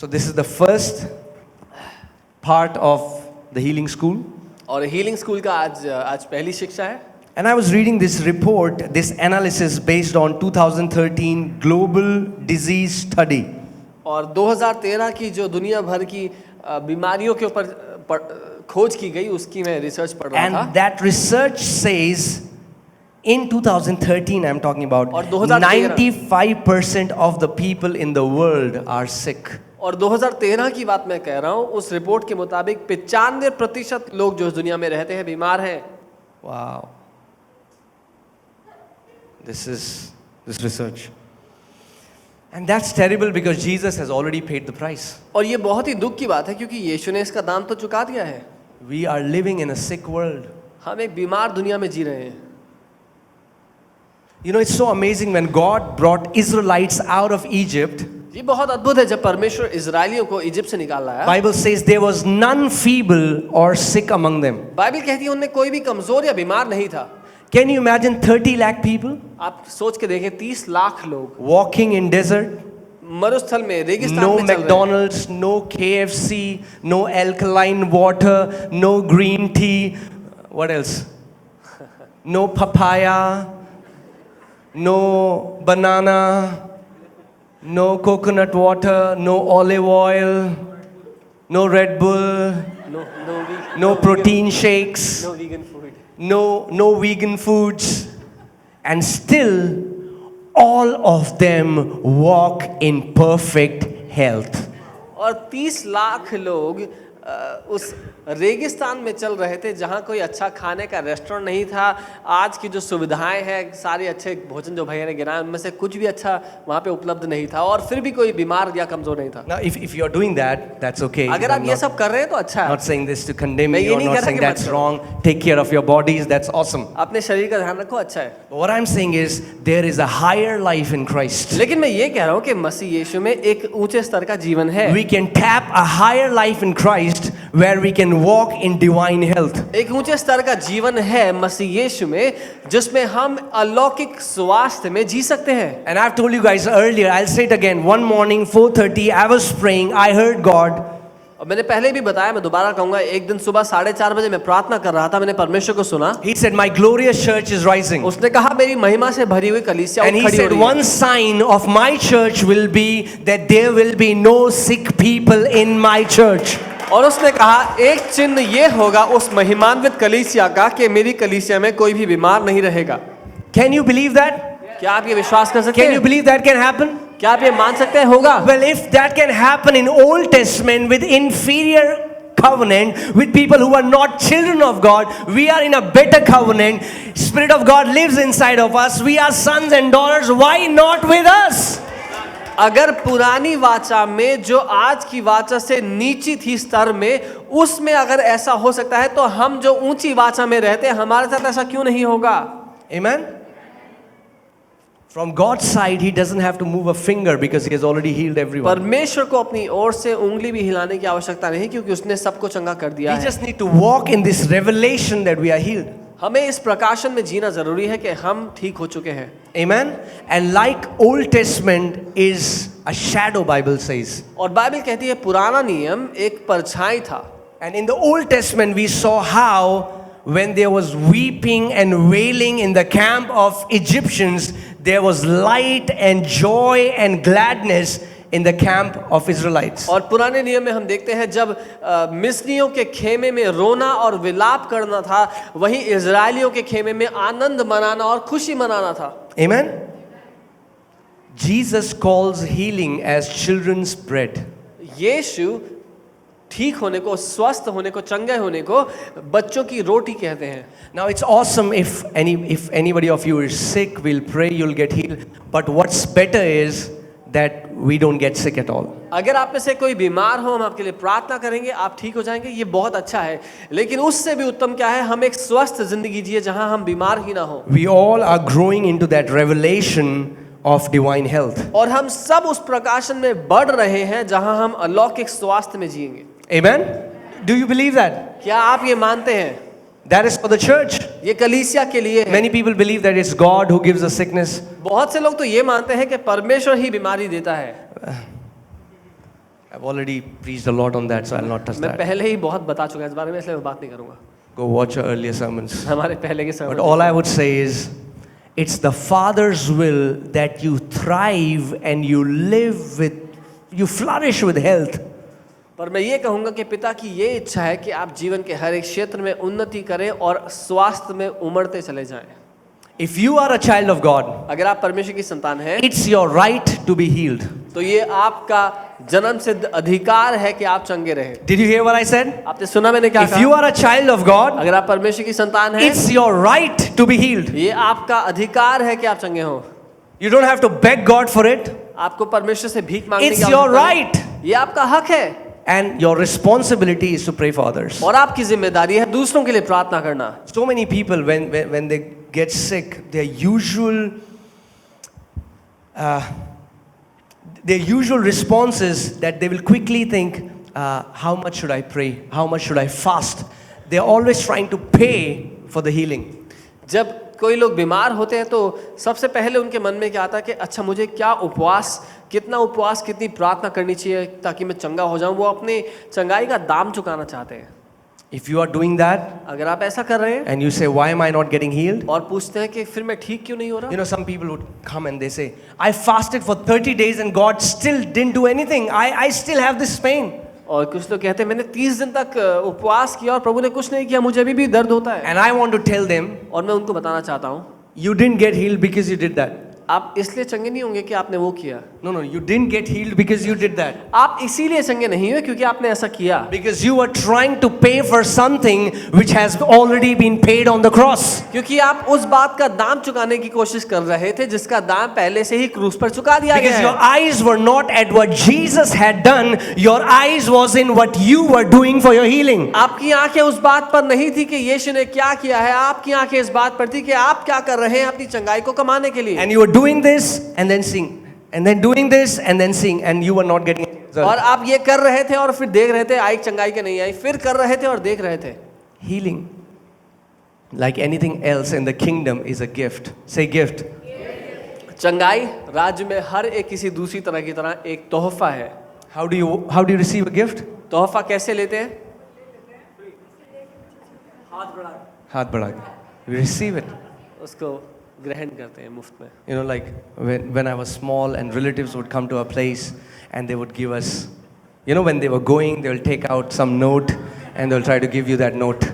this is the first part of the healing school. और healing school का आज पहली शिक्षा है. And I was reading this report, this analysis based on 2013 global disease study. और 2013 की जो दुनिया भर की बीमारियों के ऊपर खोज की गई उसकी मैं रिसर्च पढ़ रहा था. And that research says in 2013 I'm talking about, और 2013 95% of the people in the world are sick. और 2013 की बात मैं कह रहा हूँ. उस रिपोर्ट के मुताबिक 95% लोग जो इस दुनिया में रहते हैं बीमार हैं. Wow. This research. And that's terrible because Jesus has already paid the price. और ये बहुत ही दुख की बात है क्योंकि यीशु ने इसका दाम तो चुका दिया है. We are living in a sick world. हम एक बीमार दुनिया में जी रहे हैं. You know, it's so amazing when God brought Israelites out of Egypt. ये बहुत अद्भुत है जब परमेश्वर इजरायलियों को इजिप्ट से निकाल लाया. Bible says there was none feeble or sick among them. Bible कहती है उनमें कोई भी कमजोर या बीमार नहीं था. Can you imagine 30 lakh people आप सोच के देखें 30 लाख लोग walking in desert? मरुस्थल में रेगिस्तान No में चल रहे हैं. McDonald's, no KFC, no alkaline water, no green tea. What else? No papaya, no banana, no coconut water, no olive oil, no Red Bull, no protein shakes, no vegan food. no vegan foods, and still all of them walk in perfect health. और 30 लाख लोग उस रेगिस्तान में चल रहे थे जहाँ कोई अच्छा खाने का रेस्टोरेंट नहीं था. आज की जो सुविधाएं हैं सारे अच्छे भोजन जो भैया ने गिनाए उनमें से कुछ भी अच्छा वहाँ पे उपलब्ध नहीं था और फिर भी कोई बीमार या कमजोर नहीं था. Now, if you are doing that, that's okay. अगर आप ये सब कर रहे हैं तो अच्छा है. Not saying this to condemn मैं you ये or नहीं not कह रहा saying कि that's मत करो. wrong. Take care of your bodies. That's awesome. अपने शरीर का ध्यान रखो, अच्छा है. But what I'm saying is there is a higher life in Christ. लेकिन मैं ये कह रहा हूँ कि मसीह यीशु में एक ऊंचे स्तर का जीवन है. We can tap a higher life in Christ where we can walk in divine health. एक ऊंचे स्तर का जीवन है मसीह यीशु में जिसमें हम अलौकिक स्वास्थ्य में जी सकते हैं. And I've told you guys earlier, I'll say it again. One morning, 4:30, I was praying. I heard God. और मैंने पहले भी बताया, मैं दोबारा कहूंगा. एक दिन सुबह 4:30 बजे मैं प्रार्थना कर रहा था. मैंने परमेश्वर को सुना. He said, "My glorious church is rising." उसने कहा मेरी महिमा से भरी हुई कलीसिया And he खड़ी हो said, रही है. "One sign of my church will be that there will be no sick people in my church." और उसने कहा एक चिन्ह ये होगा उस महिमान्वित कलीसिया का कि मेरी कलीसिया में कोई भी बीमार नहीं रहेगा. Can you believe that? क्या आप ये विश्वास कर सकते Can you हैं? believe that can happen? क्या आप ये मान सकते हैं होगा? Well, if that can happen in Old Testament with inferior covenant, with people who are not children of God, we are in a better covenant. Spirit of God lives inside of us. We are sons and daughters. Why not with us? अगर पुरानी वाचा में जो आज की वाचा से नीची थी स्तर में, उसमें अगर ऐसा हो सकता है तो हम जो ऊंची वाचा में रहते हैं हमारे साथ ऐसा क्यों नहीं होगा? Amen? From God's side, He doesn't have to move a finger because He has already healed everyone. परमेश्वर को अपनी ओर से उंगली भी हिलाने की आवश्यकता नहीं क्योंकि उसने सबको चंगा कर दिया We है. just need to walk in this revelation that we are healed. हमें इस प्रकाशन में जीना जरूरी है कि हम ठीक हो चुके हैं. Amen? And like Old Testament is a shadow, Bible says. और बाइबल कहती है पुराना नियम एक परछाई था. And in the Old Testament we saw how when there was weeping and wailing in the camp of Egyptians, there was light and joy and gladness in the camp of Israelites. और पुराने नियम में हम देखते हैं जब मिस्रियों के खेमे में रोना और विलाप करना था, वहीं इजरायलियों के खेमे में आनंद मनाना और खुशी मनाना था. Amen? Jesus calls healing as children's bread. यीशु ठीक होने को, स्वस्थ होने को, चंगे होने को बच्चों की रोटी कहते हैं. Now it's awesome if anybody of you is sick, we'll pray you'll get healed. But what's better is that we don't get sick at all. अगर आप में से कोई बीमार हो हम आपके लिए प्रार्थना करेंगे, आप ठीक हो जाएंगे, ये बहुत अच्छा है. लेकिन उससे भी उत्तम क्या है, हम एक स्वस्थ जिंदगी जिए जहां हम बीमार ही ना हो. We all are growing into that revelation of divine health. और हम सब उस प्रकाशन में बढ़ रहे हैं जहां हम अलौकिक स्वास्थ्य में जिएंगे. Amen? Do you believe that? क्या आप ये मानते हैं? That is for the church. ये कलीसिया के लिए है. Many people believe that it's God who gives the sickness. बहुत से लोग तो ये मानते हैं कि परमेश्वर ही बीमारी देता है. I've already preached a lot on that, so I'll not touch मैं that. पहले ही बहुत बता चुका इस बारे में, इसलिए मैं बात नहीं करूंगा Go watch our earlier sermons. हमारे पहले के But समय। all I would say is, it's the Father's will that you thrive and you you flourish with health. पर मैं ये कहूंगा कि पिता की ये इच्छा है कि आप जीवन के हर एक क्षेत्र में उन्नति करें और स्वास्थ्य में उमड़ते चले जाएं। If you are a child of God, अगर आप परमेश्वर की संतान हैं, it's your right to be healed. तो ये आपका जन्म सिद्ध अधिकार है कि आप चंगे रहे। Did you hear what I said? आपने सुना मैंने क्या If कहा? you are a child of God, अगर आप परमेश्वर की संतान हैं, it's your right to be healed. ये आपका अधिकार है कि आप चंगे हो। You don't have to beg God for it. आपको परमेश्वर से भीख मांगने It's की your आवश्यकता नहीं। right. ये आपका हक है And your responsibility is to pray for others. और आपकी जिम्मेदारी है दूसरों के लिए प्रार्थना करना। So many people, when they get sick, their usual response is that they will quickly think, how much should I pray? How much should I fast? They're always trying to pay for the healing. जब कोई लोग बीमार होते हैं तो सबसे पहले उनके मन में क्या आता है कि अच्छा मुझे क्या उपवास, कितना उपवास, कितनी प्रार्थना करनी चाहिए ताकि मैं चंगा हो जाऊं। वो अपने चंगाई का दाम चुकाना चाहते हैं। If you are doing that अगर आप ऐसा कर रहे हैं and you say, why am I not getting healed? और पूछते हैं कि फिर मैं ठीक क्यों नहीं हो रहा? You know, some people would come and they say, I fasted for 30 days and God still didn't do anything. I still have this pain. और कुछ लोग कहते हैं मैंने 30 दिन तक उपवास किया और प्रभु ने कुछ नहीं किया, मुझे अभी भी दर्द होता है। And I want to tell them, और मैं उनको बताना चाहता हूँ, you didn't get healed because you did that. आप इसलिए चंगे नहीं होंगे कि आपने वो किया। No, you didn't get healed because you did that. आप इसीलिए चंगे नहीं हुए क्योंकि आपने ऐसा किया। Because you were trying to pay for something which has already been paid on the cross. क्योंकि आप उस बात का दाम चुकाने की कोशिश कर रहे थे जिसका दाम पहले से ही क्रूस पर चुका दिया गया Because है। your eyes were not at what Jesus had done, your eyes was in what you were doing for your healing. आपकी आंखें उस बात पर नहीं थी कि यीशु ने क्या किया है, आपकी आंखें इस बात पर थी कि आप क्या कर रहे हैं अपनी चंगाई को कमाने के लिए। And you were doing this and then seeing, and then doing this and then seeing, and you were not getting any result. और आप ये कर रहे थे और फिर देख रहे थे आई चंगाई के नहीं आई, फिर कर रहे थे और देख रहे थे। Healing, like anything else in the kingdom, is a gift. Say gift. चंगाई राज्य में हर एक किसी दूसरी तरह की तरह एक तोहफा है। How do you receive a gift? तोहफा कैसे लेते हैं? हाथ बढ़ा के. You receive it. उसको ग्रहण करते हैं मुफ्त में। You know, like when I was small and relatives would come to our place and they would give us, you know, when they were going, they will take out some note and they'll try to give you that note.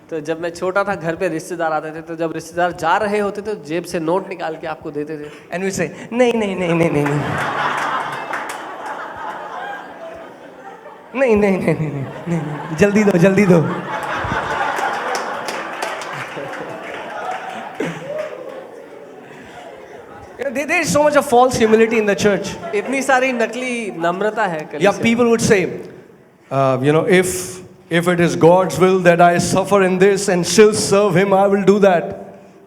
तो जब मैं छोटा था घर पे रिश्तेदार आते थे, तो जब रिश्तेदार जा रहे होते थे तो जेब से नोट निकाल के आपको देते थे। And we say, नहीं नहीं नहीं नहीं नहीं नहीं नहीं नहीं नहीं नहीं नहीं नहीं जल्दी दो जल्दी दो। There is so much of false humility in the church. इतनी सारी नकली नम्रता है कलीसिया। Yeah, people would say, you know, if it is God's will that I suffer in this and still serve Him, I will do that.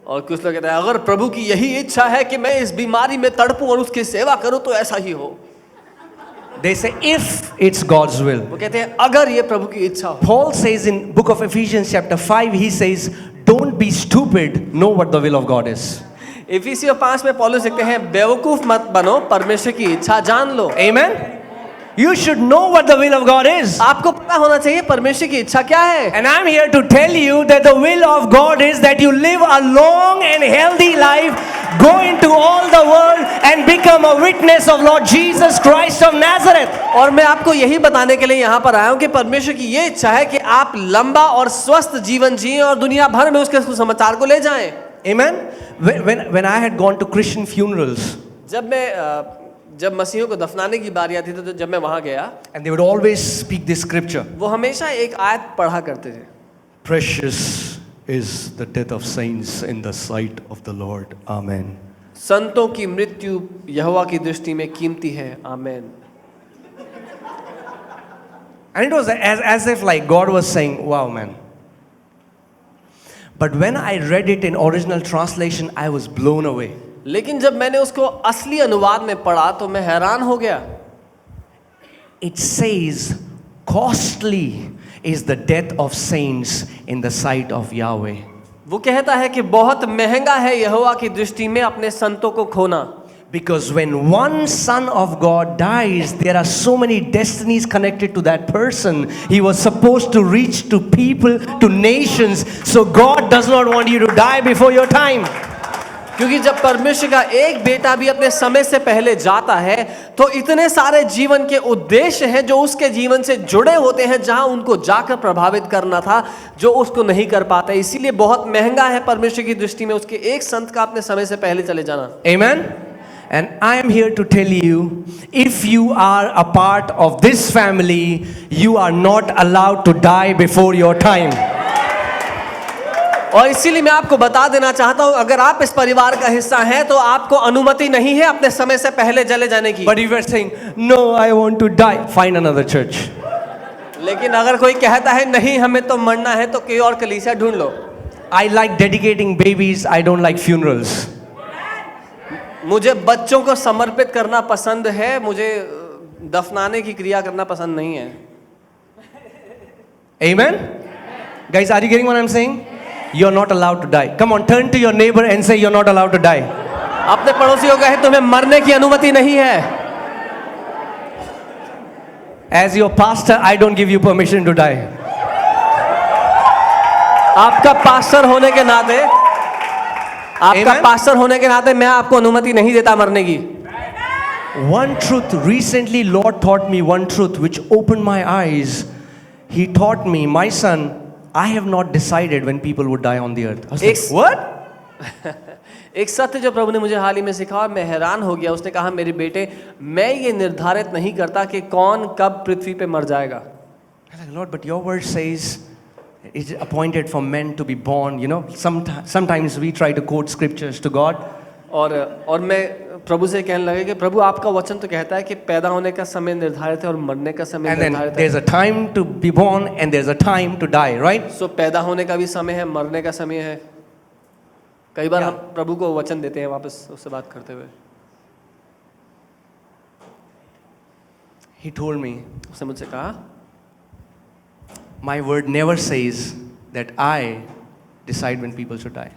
और कुछ लोग कहते हैं अगर प्रभु की यही इच्छा है कि मैं इस बीमारी में तड़पूं और उसकी सेवा करूं तो ऐसा ही हो। They say, if it's God's will. वो कहते हैं अगर ये प्रभु की इच्छा हो। Paul says in book of Ephesians chapter 5, he says, don't be stupid, know what the will of God is. इफिसियों 5 में पौलुस लिखते हैं बेवकूफ मत बनो, परमेश्वर की इच्छा जान लो। Amen? You should know what the will of God is. आपको पता होना चाहिए परमेश्वर की इच्छा क्या है। And I'm here to tell you that the will of God is that you live a long and healthy life, go into all the world and become a witness of Lord Jesus Christ of Nazareth. और मैं आपको यही बताने के लिए यहाँ पर आया हूँ कि परमेश्वर की ये इच्छा है कि आप लंबा और स्वस्थ जीवन जिएं और दुनिया भर में उसके सुसमाचार को ले जाएं। Amen? When I had gone to Christian funerals, जब मसीहों को दफनाने की बारी आती थी तो जब मैं वहां गया, and they would always speak this scripture. वो हमेशा एक आयत पढ़ा करते थे। Precious is the death of saints in the sight of the Lord. Amen. संतों की मृत्यु यहोवा की दृष्टि में कीमती है। आमेन। And it was as if like God was saying, wow, man. But when I read it in original translation, I was blown away. लेकिन जब मैंने उसको असली अनुवाद में पढ़ा तो मैं हैरान हो गया। It says, costly is the death of saints in the sight of Yahweh. वो कहता है कि बहुत महंगा है यहोवा की दृष्टि में अपने संतों को खोना। Because when one son of God dies, there are so many destinies connected to that person. He was supposed to reach to people, to nations. So God does not want you to die before your time. क्योंकि जब परमेश्वर का एक बेटा भी अपने समय से पहले जाता है तो इतने सारे जीवन के उद्देश्य हैं जो उसके जीवन से जुड़े होते हैं, जहां उनको जाकर प्रभावित करना था, जो उसको नहीं कर पाते। इसीलिए बहुत महंगा है परमेश्वर की दृष्टि में उसके एक संत का अपने समय से पहले चले जाना। Amen. And I am here to tell you, if you are a part of this family, you are not allowed to die before your time. और इसीलिए मैं आपको बता देना चाहता हूं, अगर आप इस परिवार का हिस्सा हैं तो आपको अनुमति नहीं है अपने समय से पहले चले जाने की। But if you are saying, no, I want to die, find another church. लेकिन अगर कोई कहता है नहीं हमें तो मरना है, तो कोई और कलीसिया ढूंढ लो। I like dedicating babies, I don't like funerals. मुझे बच्चों को समर्पित करना पसंद है, मुझे दफनाने की क्रिया करना पसंद नहीं है। Amen? Guys, are you getting what I'm saying? You're not allowed to die. Come on, turn to your neighbor and say you're not allowed to die. अपने पड़ोसी को कहे तुम्हें मरने की अनुमति नहीं है। As your pastor, I don't give you permission to die. आपका पास्टर होने के नाते, आपका Amen? पास्टर होने के नाते मैं आपको अनुमति नहीं देता मरने की। One truth, recently Lord taught me one truth which opened my eyes. He taught me, my son, I have not decided when people would die on the earth. I was like, what? एक सत्य जो प्रभु ने मुझे हाल ही में सिखाया, मैं हैरान हो गया। उसने कहा मेरे बेटे, मैं ये निर्धारित नहीं करता कि कौन कब पृथ्वी पे मर जाएगा। I was like, Lord, but your word says it's appointed for men to be born. You know, sometimes we try to quote scriptures to God. और मैं प्रभु से कहने लगे कि प्रभु आपका वचन तो कहता है कि पैदा होने का समय निर्धारित है और मरने का समय And then निर्धारित there's है। a time to be born and there's a time to die, right? सो पैदा होने का भी समय है, मरने का समय है। कई बार हम प्रभु को वचन देते हैं वापस उससे बात करते हुए। He told me, उसने मुझसे कहा my word never says that I decide when people should die.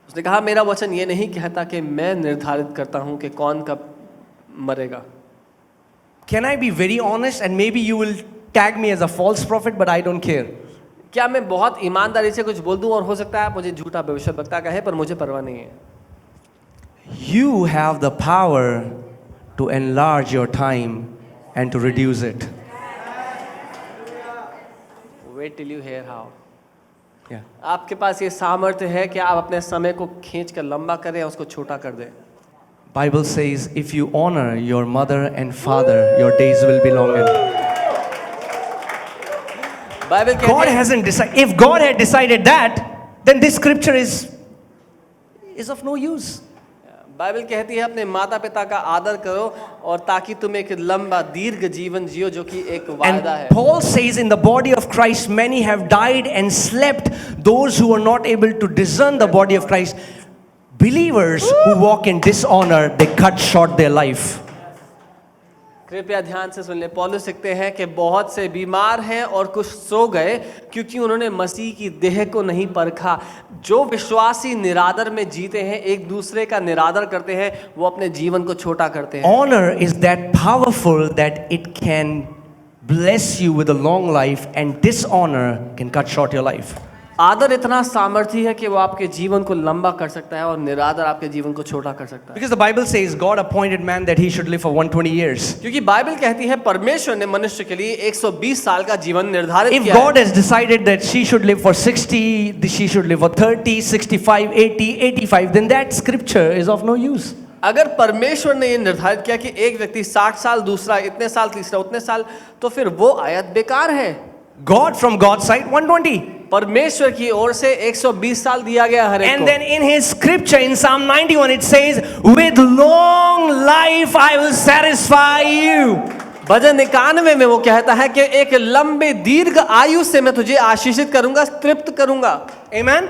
उसने कहा मेरा वचन ये नहीं कहता कि मैं निर्धारित करता हूं कि कौन कब मरेगा। Can I be very honest and maybe you will tag me as a false prophet, but I don't care. क्या मैं बहुत ईमानदारी से कुछ बोल दूं और हो सकता है आप मुझे झूठा भविष्यवक्ता कहे, पर मुझे परवाह नहीं है। You have the power to enlarge your time and to reduce it. Wait till you hear how. Yeah. आपके पास ये सामर्थ्य है कि आप अपने समय को खींच कर लंबा करें और उसको छोटा कर दें। Bible says if you honor your mother and father, your days will be longer. Bible God कहती है, hasn't decided. If God had decided that, then this scripture is of no use. Bible कहती है अपने माता पिता का आदर करो और ताकि तुम एक लंबा दीर्घ जीवन जियो, जो कि एक वायदा है। And Paul says in the body of Christ many have died and slept, those who are not able to discern the body of Christ. Believers who walk in dishonor, they cut short their life. कृपया ध्यान से सुन ले। पौलुस लिखते हैं कि बहुत से बीमार हैं और कुछ सो गए क्योंकि उन्होंने मसीह की देह को नहीं परखा। जो विश्वासी निरादर में जीते हैं, एक दूसरे का निरादर करते हैं, वो अपने जीवन को छोटा करते हैं। Honor is that powerful that it can bless you with a long life, and dishonor can cut short your life. आदर इतना सामर्थ्य है कि वो आपके जीवन को लंबा कर सकता है और निरादर आपके जीवन को छोटा कर सकता है। Because the Bible says God appointed man that he should live for 120 years. क्योंकि बाइबल कहती है परमेश्वर ने मनुष्य के लिए 120 साल का जीवन निर्धारित If किया God है। has decided that she should live for 60, she should live for 30, 65, 80, 85, then that scripture is of no use. अगर परमेश्वर ने ये निर्धारित किया कि एक व्यक्ति 60 साल, दूसरा इतने साल, तीसरा उतने साल, तो फिर वो आयत बेकार है। God from God's side 120. परमेश्वर की ओर से 120 साल दिया गया हर एक And को। then in his scripture in Psalm 91 it says, with long life I will satisfy you. भजन 91 में वो कहता है कि एक लंबे दीर्घ आयु से मैं तुझे आशीषित करूंगा, तृप्त करूंगा। Amen.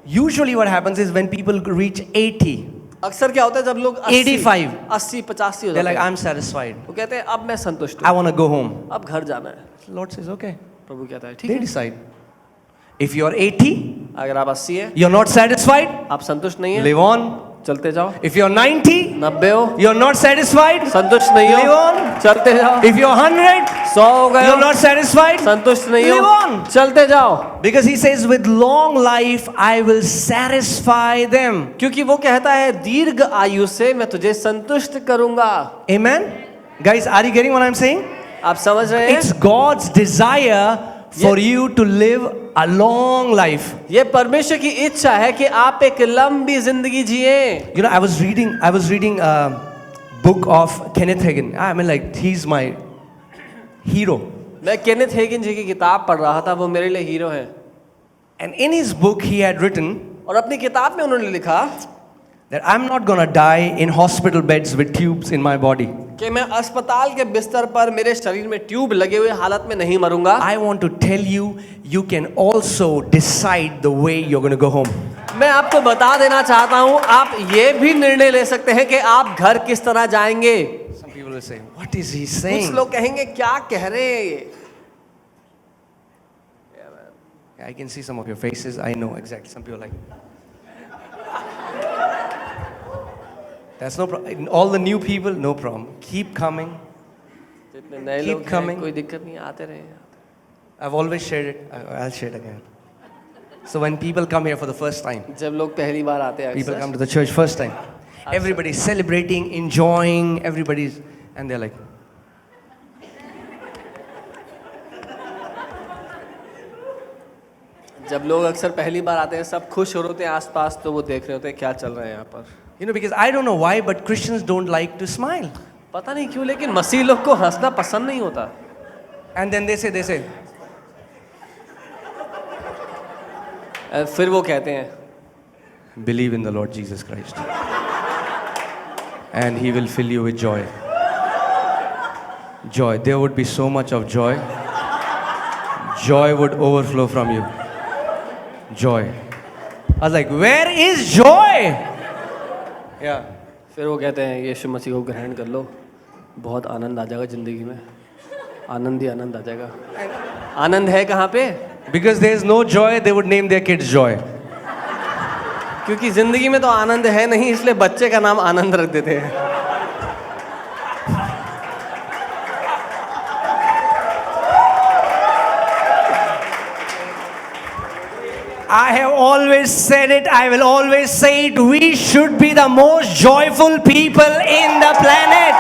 Usually what happens is when people reach 80, अक्सर क्या होता है जब लोग 85, 80, 85 हो they're जाते like, हैं, I'm satisfied. वो कहते हैं अब मैं संतुष्ट I हूँ, want to go home. अब घर जाना है। Lord says, okay. प्रभु कहता है ठीक They है। decide. If you're 80, अगर आप 80 है, you're not satisfied, आप संतुष्ट नहीं है, live on. चलते जाओ। If you're 90, 90 हो, you're not satisfied, संतुष्ट नहीं live हो, on. चलते जाओ। If you're 100, 100 हो गए you're हो, not satisfied, संतुष्ट नहीं live हो, on. चलते जाओ। Because he says, with long life I will satisfy them. क्योंकि वो कहता है दीर्घ आयु से मैं तुझे संतुष्ट करूंगा। Amen? Guys, are you getting what I'm saying? आप समझ रहे हैं? It's God's desire for you to live a long life. ये परमेश्वर की इच्छा है कि आप एक लंबी जिंदगी जिए। You know, I was reading a book of Kenneth Hagin. I mean, like, he's my hero. मैं केनेथ हेगिन जी की किताब पढ़ रहा था, वो मेरे लिए हीरो है। And in his book, he had written और अपनी किताब में उन्होंने लिखा that I'm not gonna die in hospital beds with tubes in my body. कि मैं अस्पताल के बिस्तर पर मेरे शरीर में ट्यूब लगे हुए हालत में नहीं मरूंगा। I want to tell you, you can also decide the way you're gonna go home. मैं आपको बता देना चाहता हूं, आप ये भी निर्णय ले सकते हैं कि आप घर किस तरह जाएंगे। Some people will say, what is he कुछ saying? लोग कहेंगे क्या कह रहे हैं ये। I can see some of your faces. I know exactly. Some people are like, that's no problem. All the new people, no problem. Keep coming. जितने नए Keep लोग हैं, coming. कोई दिक्कत नहीं, आते रहे। I've always shared it. I'll share it again. So when people come here for the first time, जब लोग पहली बार आते हैं people अक्सर, come to the church first time, everybody's celebrating, enjoying, everybody's, and they're like, जब लोग अक्सर पहली बार आते हैं सब खुश हो रहे होते हैं आसपास, तो वो देख रहे होते हैं क्या चल रहा है यहाँ पर। you know, because I don't know why, but Christians don't like to smile. पता नहीं क्यों, लेकिन मसीह लोग को हंसना पसंद नहीं होता। And then they say, फिर वो कहते हैं believe in the Lord Jesus Christ, and He will fill you with joy. Joy. There would be so much of joy. Joy would overflow from you. Joy. I was like, where is joy? Yeah. फिर वो कहते हैं यीशु मसीह को ग्रहण कर लो, बहुत आनंद आ जाएगा ज़िंदगी में, आनंद ही आनंद आ जाएगा। आनंद है कहाँ पे? Because there is no joy, they would name their kids Joy. क्योंकि ज़िंदगी में तो आनंद है नहीं, इसलिए बच्चे का नाम आनंद रख देते हैं। I have always said it, I will always say it, we should be the most joyful people in the planet.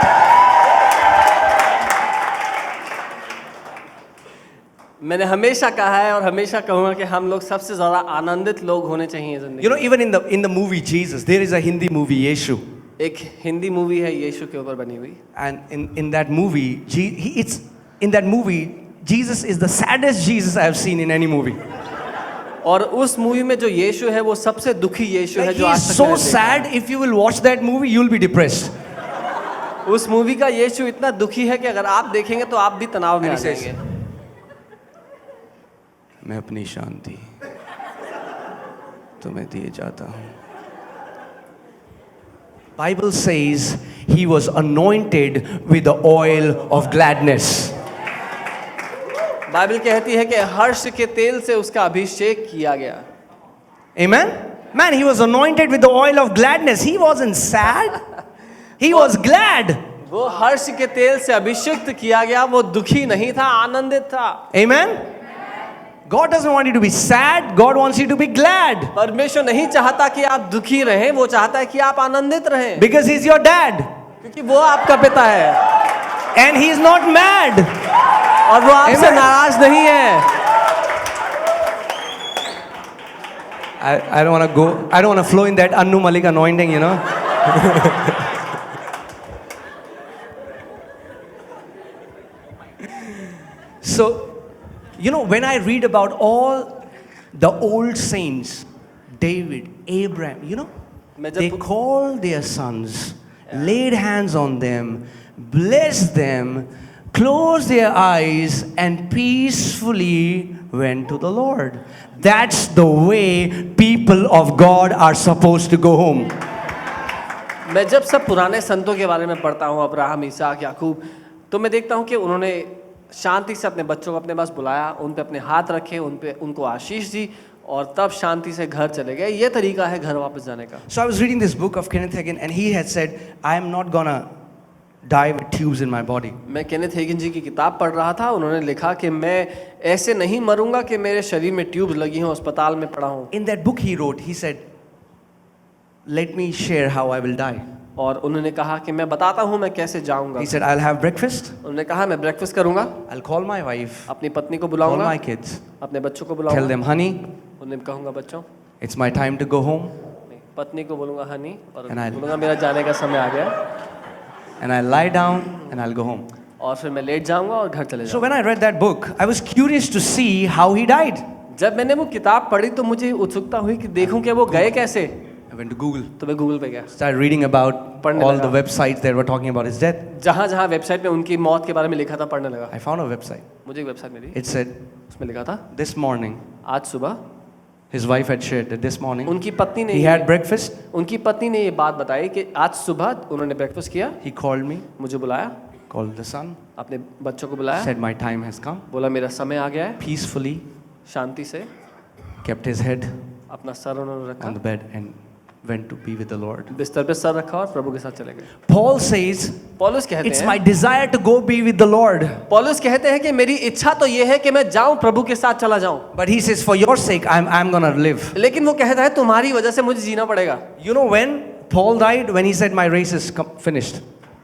मैंने हमेशा कहा है और हमेशा कहूँगा कि हम लोग सबसे ज़्यादा आनंदित लोग होने चाहिए ज़िंदगी You know, even in the movie Jesus, there is a Hindi movie, Yeshu. एक हिंदी मूवी है यीशु के ऊपर बनी हुई, And in that movie, in that movie, Jesus is the saddest Jesus I have seen in any movie. और उस movie में जो यीशु है वो सबसे दुखी यीशु है Like, जो he आज is तक so मैंने देखा sad. If you will watch that movie, you'll be depressed. है। उस मूवी का यीशु इतना दुखी है कि अगर आप देखेंगे तो आप भी तनाव में आ And he says, जाएंगे। मैं अपनी शांति तुम्हें दिए जाता हूँ. Bible says he was anointed with the oil of gladness. Bible कहती है कि हर्ष के तेल से उसका अभिषेक किया गया। Amen? Man, he was anointed with the oil of gladness. He wasn't sad. He was glad. वो हर्ष के तेल से अभिषेक किया गया, वो दुखी नहीं था, आनंदित था। Amen? God doesn't want you to be sad. God wants you to be glad. परमेश्वर नहीं चाहता कि आप दुखी रहें, वो चाहता है कि आप आनंदित रहें, Because he's your dad. क्योंकि वो आपका पिता है And he's not mad. और वो आपसे Amen. नाराज नहीं है। I don't want to flow in that Annu Malik anointing, you know. So, you know, when I read about all the old saints, David, Abraham, you know, मैं they जब called their sons, laid hands on them, blessed them, closed their eyes, and peacefully went to the Lord. That's the way people of God are supposed to go home. मैं जब सब पुराने संतों के बारे में पढ़ता हूँ, अब्राहम, इसहाक, याकूब, तो मैं देखता हूँ कि उन्होंने शांति से अपने बच्चों को अपने पास बुलाया, उन पे अपने हाथ रखे, उनको आशीष दी और तब शांति से घर चले गए। ये तरीका है घर वापस जाने का। So I was reading this book of Kenneth Hagin, and he had said, I am not gonna die with tubes in my body. मैं केनेथ हेगिन जी की किताब पढ़ रहा था। उन्होंने लिखा कि मैं ऐसे नहीं मरूंगा कि मेरे शरीर में ट्यूब लगी हों, अस्पताल में पड़ा हूं। In that book he wrote, he said, let me share how I will die. और उन्होंने कहा कि मैं बताता हूं मैं कैसे जाऊंगा। He said, I'll have breakfast, उन्होंने कहा मैं ब्रेकफास्ट करूंगा, I'll call my wife, अपनी पत्नी को call बुलाऊंगा, my kids, अपने बच्चों को tell बुलाऊंगा, them, honey, उन्हें कहूंगा बच्चों, it's my time to go home, नहीं, पत्नी को बोलूंगा हनी, और And I'll- बोलूंगा मेरा जाने का समय आ गया, and I'll lie down and I'll go home. और फिर मैं लेट जाऊंगा और घर चले So जाऊंगा। when I read that book, I was curious to see how he died. जब मैंने वो किताब पढ़ी तो मुझे उत्सुकता हुई कि देखूं कि वो गए कैसे। I went to Google, तो मैं गूगल पे गया, started reading about पढ़ने all लगा। the websites that were talking about his death. जहाँ जहाँ वेबसाइट पे उनकी मौत के बारे में लिखा था पढ़ने लगा। I found a website. मुझे एक वेबसाइट मिली, It said, उसमें लिखा था this morning, आज सुबह his wife had shared that this morning उनकी पत्नी ने he had breakfast, उनकी पत्नी ने ये बात बताई कि आज सुबह उन्होंने ब्रेकफास्ट किया, he called me, मुझे बुलाया, called the son, अपने बच्चों को बुलाया, said my time has come, बोला मेरा समय आ गया है, peacefully शांति से kept his head अपना सर उन्होंने रखा, on the bed and went to be with the Lord. बिस्तर पे सर रखा और प्रभु के साथ चले गए। Paul says, पौलुस कहते it's हैं, my desire to go be with the Lord. पौलुस कहते हैं कि मेरी इच्छा तो ये है कि मैं जाऊं, प्रभु के साथ चला जाऊं, But he says, for your sake, I'm gonna live. लेकिन वो कहता है तुम्हारी वजह से मुझे जीना पड़ेगा। You know when Paul died? When he said, my race is finished.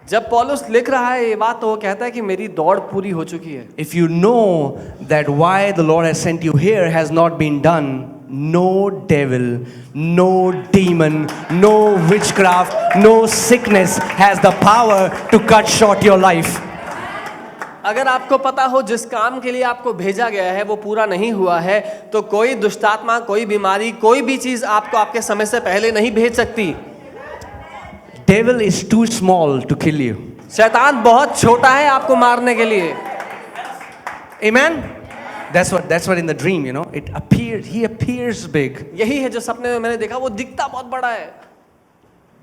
जब पौलुस लिख रहा है ये बात तो वो कहता है कि मेरी दौड़ पूरी हो चुकी है। If you know that why the Lord has sent you here has not been done, no devil, no demon, no witchcraft, no sickness has the power to cut short your life. अगर आपको पता हो जिस काम के लिए आपको भेजा गया है वो पूरा नहीं हुआ है, तो कोई दुष्टात्मा, कोई बीमारी, कोई भी चीज आपको आपके समय से पहले नहीं भेज सकती। Devil is too small to kill you. शैतान बहुत छोटा है आपको मारने के लिए। Amen? That's what in the dream, you know, it appeared, he appears big. यही है जो सपने में मैंने देखा, वो दिखता बहुत बड़ा है।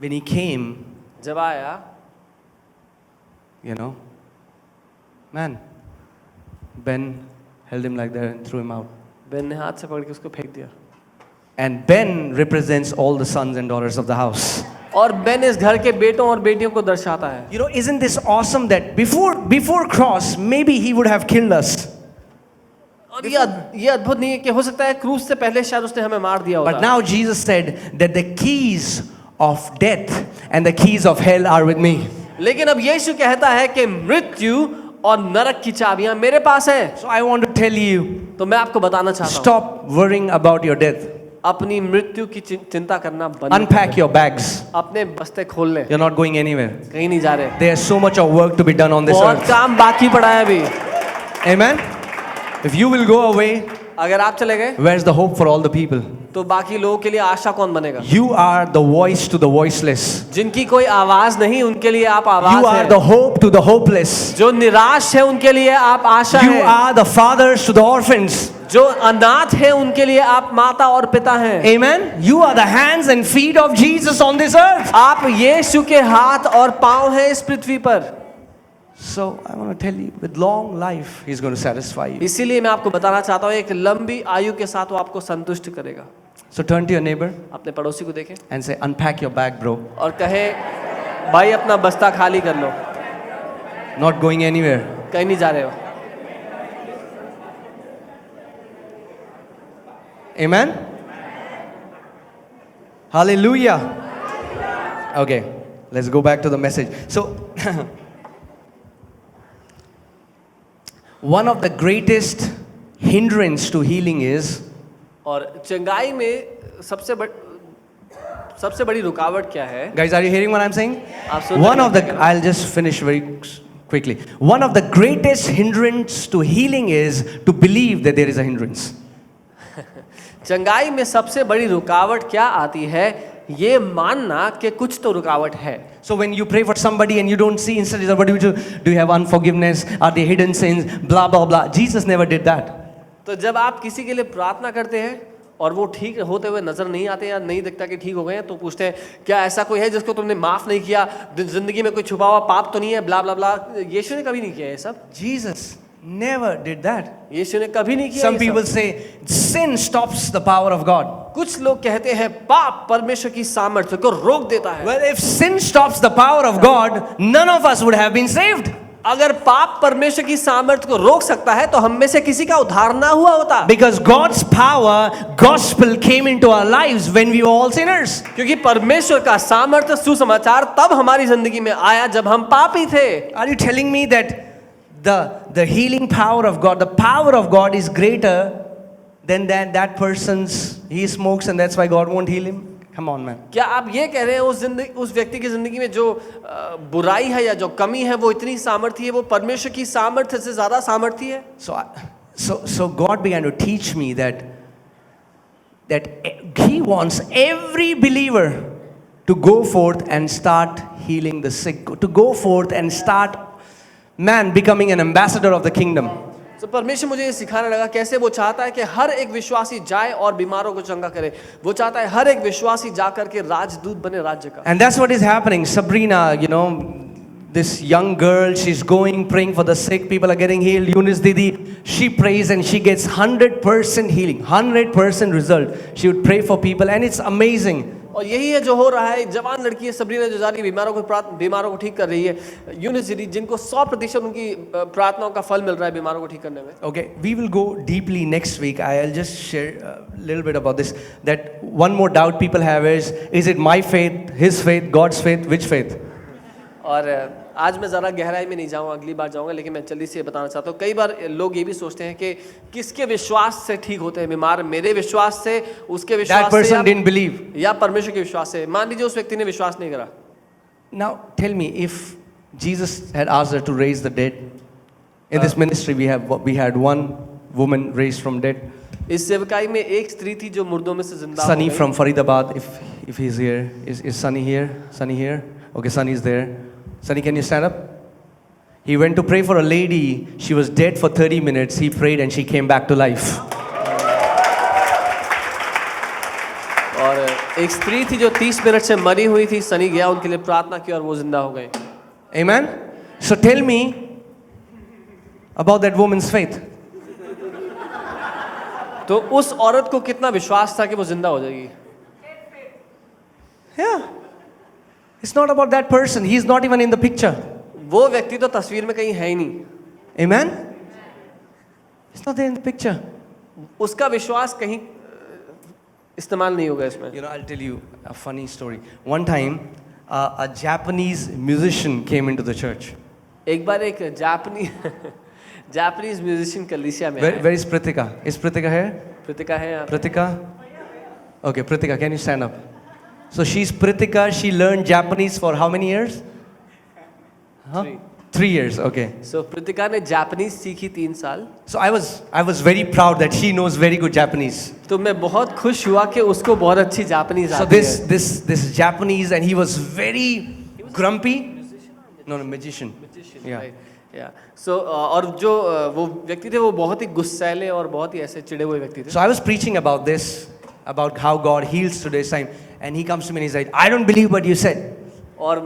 When he came, जब आया, you know, man, Ben held him like that and threw him out. Ben ने हाथ से पकड़ के उसको फेंक दिया। And Ben represents all the sons and daughters of the house. और बेन इस घर के बेटों और बेटियों को दर्शाता है। You know, isn't this awesome that before cross, maybe he would have killed us. और ये अद्भुत नहीं है कि हो सकता है क्रूस से पहले शायद उसने हमें मार दिया But होता। now Jesus said that the keys of death and the keys of hell are with me. लेकिन अब यीशु कहता है कि मृत्यु और नरक की चाबियां मेरे पास हैं। So I want to tell you, तो मैं आपको बताना चाहता हूँ, stop worrying about your death. अपनी मृत्यु की चिंता करना बंद Unpack your bags. अपने बस्ते खोल ले, You're not going anywhere. कहीं नहीं जा रहे। There's so much of work to be done on this बहुत earth. काम बाकी पड़ा है अभी। Amen? If you will go away, अगर आप चले गए where's the hope for all the people? तो बाकी लोगों के लिए आशा कौन बनेगा? You are the voice to the voiceless. जिनकी कोई आवाज नहीं उनके लिए आप You आवाज are हैं। the hope to the hopeless. जो निराश है उनके लिए आप आशा You हैं। are the fathers to the orphans. जो अनाथ है उनके लिए आप माता और पिता हैं। Amen? You are the hands and feet of Jesus on this earth. आप यीशु के हाथ और पांव हैं इस पृथ्वी पर। So I want to tell you, with long life, He's going to satisfy you. इसीलिए मैं आपको बताना चाहता हूँ, एक लंबी आयु के साथ वो आपको संतुष्ट करेगा। So turn to your neighbor अपने पड़ोसी को देखें and say, unpack your bag, bro. और कहे, भाई अपना बस्ता खाली कर लो, Not going anywhere. कहीं नहीं जा रहे हो। Amen? Hallelujah. Okay, let's go back to the message. So, one of the greatest hindrance to healing is और चंगाई में सबसे बड़ी रुकावट क्या है? guys, are you hearing what I'm saying? आप सुन One रहे of the, हैं? I'll just finish very quickly. One of the greatest hindrance to healing is to believe that there is a hindrance. चंगाई में सबसे बड़ी रुकावट क्या आती है? ये मानना कि कुछ तो रुकावट है। So when you pray for somebody and you don't see instantly, what do you do? Do you have unforgiveness? Are they hidden sins? Blah, blah, blah. Jesus never did that. तो जब आप किसी के लिए प्रार्थना करते हैं और वो ठीक होते हुए नजर नहीं आते या नहीं दिखता कि ठीक हो गए हैं, तो पूछते हैं क्या ऐसा कोई है जिसको तुमने माफ नहीं किया, जिंदगी में कोई छुपा हुआ पाप तो नहीं है, ब्ला ब्ला ब्ला। यीशु ने कभी नहीं किया ये सब। Jesus never did that. यीशु ने कभी नहीं किया Some ये people सब। say sin stops the power of God. कुछ लोग कहते हैं पाप परमेश्वर की सामर्थ्य को रोक देता है। Well, if sin stops the power of God, none of us would have been saved. अगर पाप परमेश्वर की सामर्थ्य को रोक सकता है तो हम में से किसी का उद्धार ना हुआ होता। Because God's power, gospel came into our lives when we were all sinners. क्योंकि परमेश्वर का सामर्थ्य सुसमाचार तब हमारी जिंदगी में आया जब हम पापी थे। Are you telling me that the healing power of God, the power of God is greater than that person's, he smokes and that's why God won't heal him? Come on, man. क्या आप ये कह रहे हैं उस व्यक्ति की जिंदगी में जो बुराई है या जो कमी है वो इतनी सामर्थ्य है, वो परमेश्वर की सामर्थ्य से ज्यादा सामर्थ्य है? So God began to teach me that He wants every believer to go forth and start healing the sick, to go forth and start becoming an ambassador of the kingdom. तो परमेश्वर मुझे ये सिखाने लगा कैसे वो चाहता है कि हर एक विश्वासी जाए और बीमारों को चंगा करे। वो चाहता है हर एक विश्वासी जाकर के राजदूत बने राज्य का। And that's what is happening. Sabrina, this young girl, she's going praying for the sick, people are getting healed. Eunice Didi, she prays and she gets 100% healing, 100% result. She would pray for people and it's amazing. और यही है जो हो रहा है। जवान लड़की है सबरीना जो जा रही है बीमारों को ठीक कर रही है। यूनिस दीदी जिनको 100% उनकी प्रार्थनाओं का फल मिल रहा है बीमारों को ठीक करने में। Okay, we will go deeply next week. I'll just share a little bit about this. That one more doubt people have is it my faith, his faith, God's faith, which faith? और आज मैं ज़रा गहराई में नहीं जाऊँगा, अगली बार जाऊँगा, लेकिन मैं जल्दी से ये बताना चाहता हूँ। कई बार लोग ये भी सोचते हैं कि किसके विश्वास से ठीक होते हैं बीमार, मेरे विश्वास से, उसके विश्वास That person didn't believe. या परमेश्वर के विश्वास से। मान लीजिए उस व्यक्ति ने विश्वास नहीं करा। Now tell me, if Jesus had asked her to raise the dead, in this ministry we had one woman raised from dead. इस सेवकाई में एक स्त्री थी जो मुर्दों में से जिंदा हो Sunny गई। from Faridabad, if he's here, is Sunny here? Sunny here? Okay, Sunny is there. Sunny, can you stand up? He went to pray for a lady. She was dead for 30 minutes. He prayed and she came back to life. और एक स्त्री थी जो 30 minute से मरी हुई थी। सनी गया उनके लिए प्रार्थना की और वो जिंदा हो गए। Amen? So tell me about that woman's faith. तो उस औरत को कितना विश्वास था कि वो जिंदा हो जाएगी? Yeah. It's not about that person. He's not even in the picture. वो व्यक्ति तो तस्वीर में कहीं है ही नहीं। Amen? It's not there in the picture. उसका विश्वास कहीं इस्तेमाल नहीं होगा इसमें। I'll tell you a funny story. One time, a Japanese musician came into the church. एक बार एक जापानीज म्यूजिशियन कलीसिया में Where is Pritika? Is Pritika here? प्रतिका है यहाँ। Pritika? Okay, Pritika, can you stand up? So she's Pritika. She learned Japanese for how many years? Huh? 3 years. Okay. So प्रतिका ने Japanese सीखी 3 साल। So I was very proud that she knows very good Japanese. तो मैं बहुत खुश हुआ कि उसको बहुत अच्छी जापानीज So आती है। this Japanese, and he was very grumpy. No, magician. Yeah. Yeah. So और जो वो व्यक्ति थे वो बहुत ही गुस्सैले और बहुत ही ऐसे चिड़े हुए व्यक्ति थे। So I was preaching about this, about how God heals today's time, and he comes to me and he's like, I don't believe what you said. और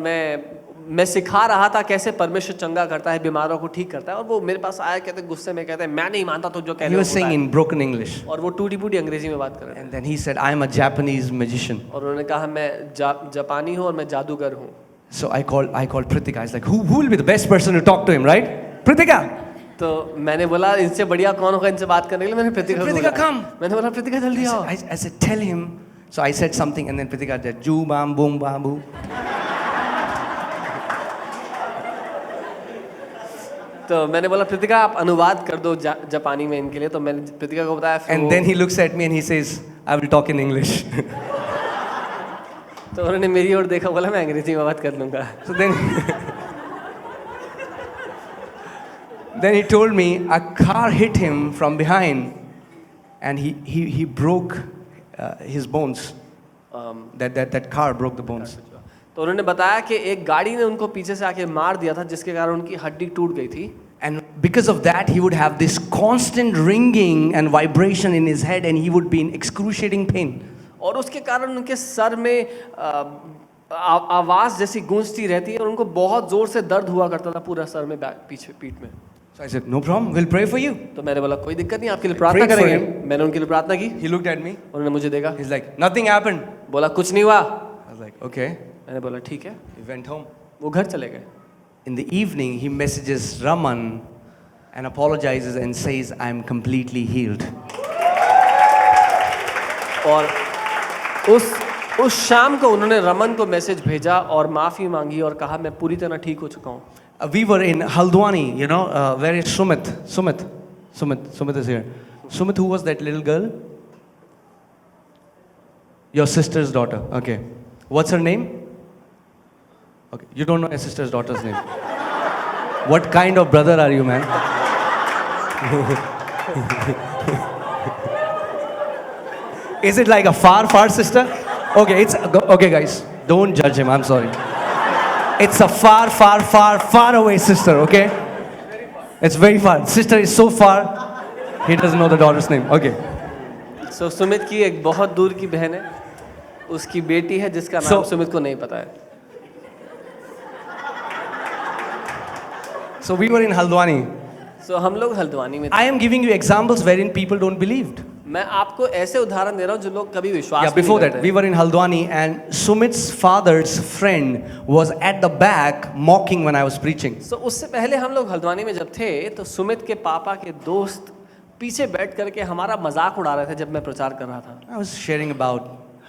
मैं सिखा रहा था कैसे परमेश्वर चंगा करता है, बीमारों को ठीक करता है, और वो मेरे पास आया कहते गुस्से में कहते मैं नहीं मानता तो जो कह He रहे was saying in broken English. और वो टूटी फूटी अंग्रेजी में बात कर रहे थे। And then he said, I am a Japanese magician. और उन्होंने कहा मैं जापानी हूँ और मैं जादूगर हूँ। So I called Pritika. I was like, who will be the best person to talk to him, right? Pritika. तो मैंने बोला इनसे बढ़िया कौन होगा इनसे बात करने के लिए। मैंने प्रीतिका को Pritika, बुलाया। come. मैंने बोला प्रीतिका जल्दी आओ। I said, tell him. So I said something, and then Pritika said, Ju bam boom bam boo. तो मैंने बोला प्रीतिका आप अनुवाद कर दो जापानी में इनके लिए। तो मैंने प्रीतिका को बताया। And then he looks at me and he says, I will talk in English. तो उन्होंने मेरी ओर देखा, बोला मैं अंग्रेजी में बात कर लूँगा। So then he told me a car hit him from behind, and he broke his bones. That car broke the bones. तो उन्होंने बताया कि एक गाड़ी ने उनको पीछे से आके मार दिया था जिसके कारण उनकी हड्डी टूट गई थी। And because of that, he would have this constant ringing and vibration in his head, and he would be in excruciating pain. और उसके कारण उनके सर में आवाज जैसी गूंजती रहती है और उनको बहुत जोर से दर्द हुआ करता था पूरा सर में, पीछे पीठ में। So I said, no problem, we'll pray for you. तो मैंने बोला कोई दिक्कत नहीं, आपके लिए प्रार्थना Prayed for करेंगे। मैंने उनके लिए प्रार्थना की, He looked at me. उन्होंने मुझे देखा, He's like, nothing happened. बोला कुछ नहीं हुआ। I was like, okay. मैंने बोला ठीक है। We went home. वो घर चले गए। In the evening, he messages Raman and apologizes and says, I'm completely healed. और उस शाम को उन्होंने रमन को मैसेज भेजा और माफ़ी मांगी और कहा मैं पूरी तरह ठीक हो चुका हूँ। We were in Haldwani, you know, where is Sumit? Sumit is here. Sumit, who was that little girl? Your sister's daughter. Okay. What's her name? Okay. You don't know your sister's daughter's name. What kind of brother are you, man? Is it like a far sister? Okay, okay, guys. Don't judge him. I'm sorry. It's a far away sister, okay? It's very far. Sister is so far, he doesn't know the daughter's name. Okay. So Sumit की एक बहुत दूर की बहन है, उसकी बेटी है जिसका नाम सुमित को नहीं पता है। So we were in Haldwani. So हम लोग हल्द्वानी में थे। I am giving you examples wherein people don't believed. मैं आपको ऐसे उदाहरण दे रहा हूँ जो लोग कभी विश्वास Yeah, before that, we were in Haldwani and Sumit's father's friend was at the back mocking when I was preaching. So उससे पहले हम लोग हल्द्वानी में जब थे तो सुमित के पापा के दोस्त पीछे बैठ करके हमारा मजाक उड़ा रहे थे जब मैं प्रचार कर रहा था। I was sharing about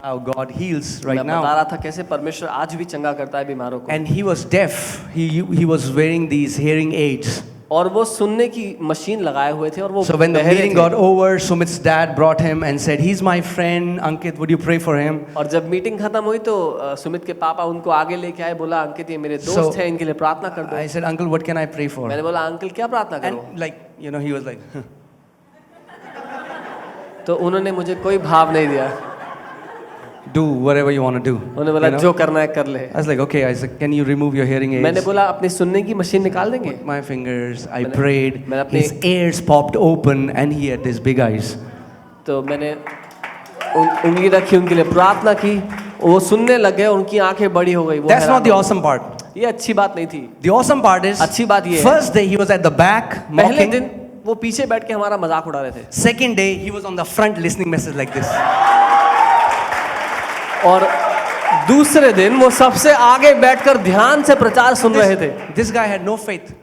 how God heals right मैं now. बता रहा था कैसे परमेश्वर आज भी चंगा करता है बीमारों को। And he was deaf. He was wearing these hearing aids. और वो सुनने की मशीन लगाए हुए थे और वो So when the बहरे meeting थे। got over, Sumit's dad brought him and said, "He's my friend, Ankit. Would you pray for him?" और जब मीटिंग खत्म हुई तो सुमित के पापा उनको आगे लेके आए, बोला अंकित ये मेरे दोस्त हैं, इनके लिए प्रार्थना कर दो। I said, "Uncle, what can I pray for?" मैंने बोला अंकल क्या प्रार्थना करूं? And like, you know, he was like, तो उन्होंने मुझे कोई भाव नहीं दिया। "Do whatever you want to do." उन्होंने बोला जो करना है कर ले। I was like, "Okay." I said, "Can you remove your hearing मैंने aids?" बोला अपनी सुनने की मशीन निकाल देंगे। My fingers. I prayed. मैंने अपने- His ears popped open, and he had these big eyes. तो मैंने उंगली रखी, उनके लिए प्रार्थना की, वो सुनने लग गए, उनकी आंखें बड़ी हो गई। वो That's हैरान not the हो गए। awesome part. ये अच्छी बात नहीं थी। The awesome part is, अच्छी बात ये है। first day he was at the back पहले mocking. दिन वो पीछे बैठ के हमारा मजाक उड़ा रहे थे Second day he was on the front listening message like this. और दूसरे दिन वो सबसे आगे बैठकर ध्यान से प्रचार सुन रहे थे। This guy had no faith.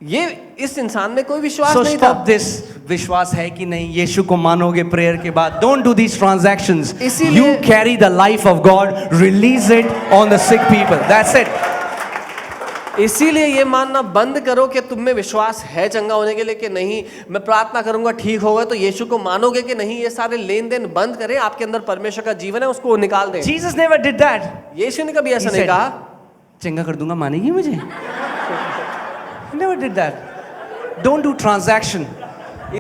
ये इस इंसान में कोई विश्वास So नहीं stop था। this. विश्वास है कि नहीं यीशु को मानोगे प्रेयर के बाद. Don't do these transactions. इसीलिए- You carry the life of God. Release it on the sick people. That's it. इसीलिए ये मानना बंद करो कि तुम में विश्वास है चंगा होने के लिए कि नहीं, मैं प्रार्थना करूंगा ठीक होगा, तो यीशु को मानोगे कि नहीं, ये सारे लेन देन बंद करें। आपके अंदर परमेश्वर का जीवन है, उसको निकाल दें। Jesus never did that. यीशु ने कभी ऐसा He नहीं said, कहा। चंगा कर दूंगा मानेगी मुझे? He never did that. Don't do transaction.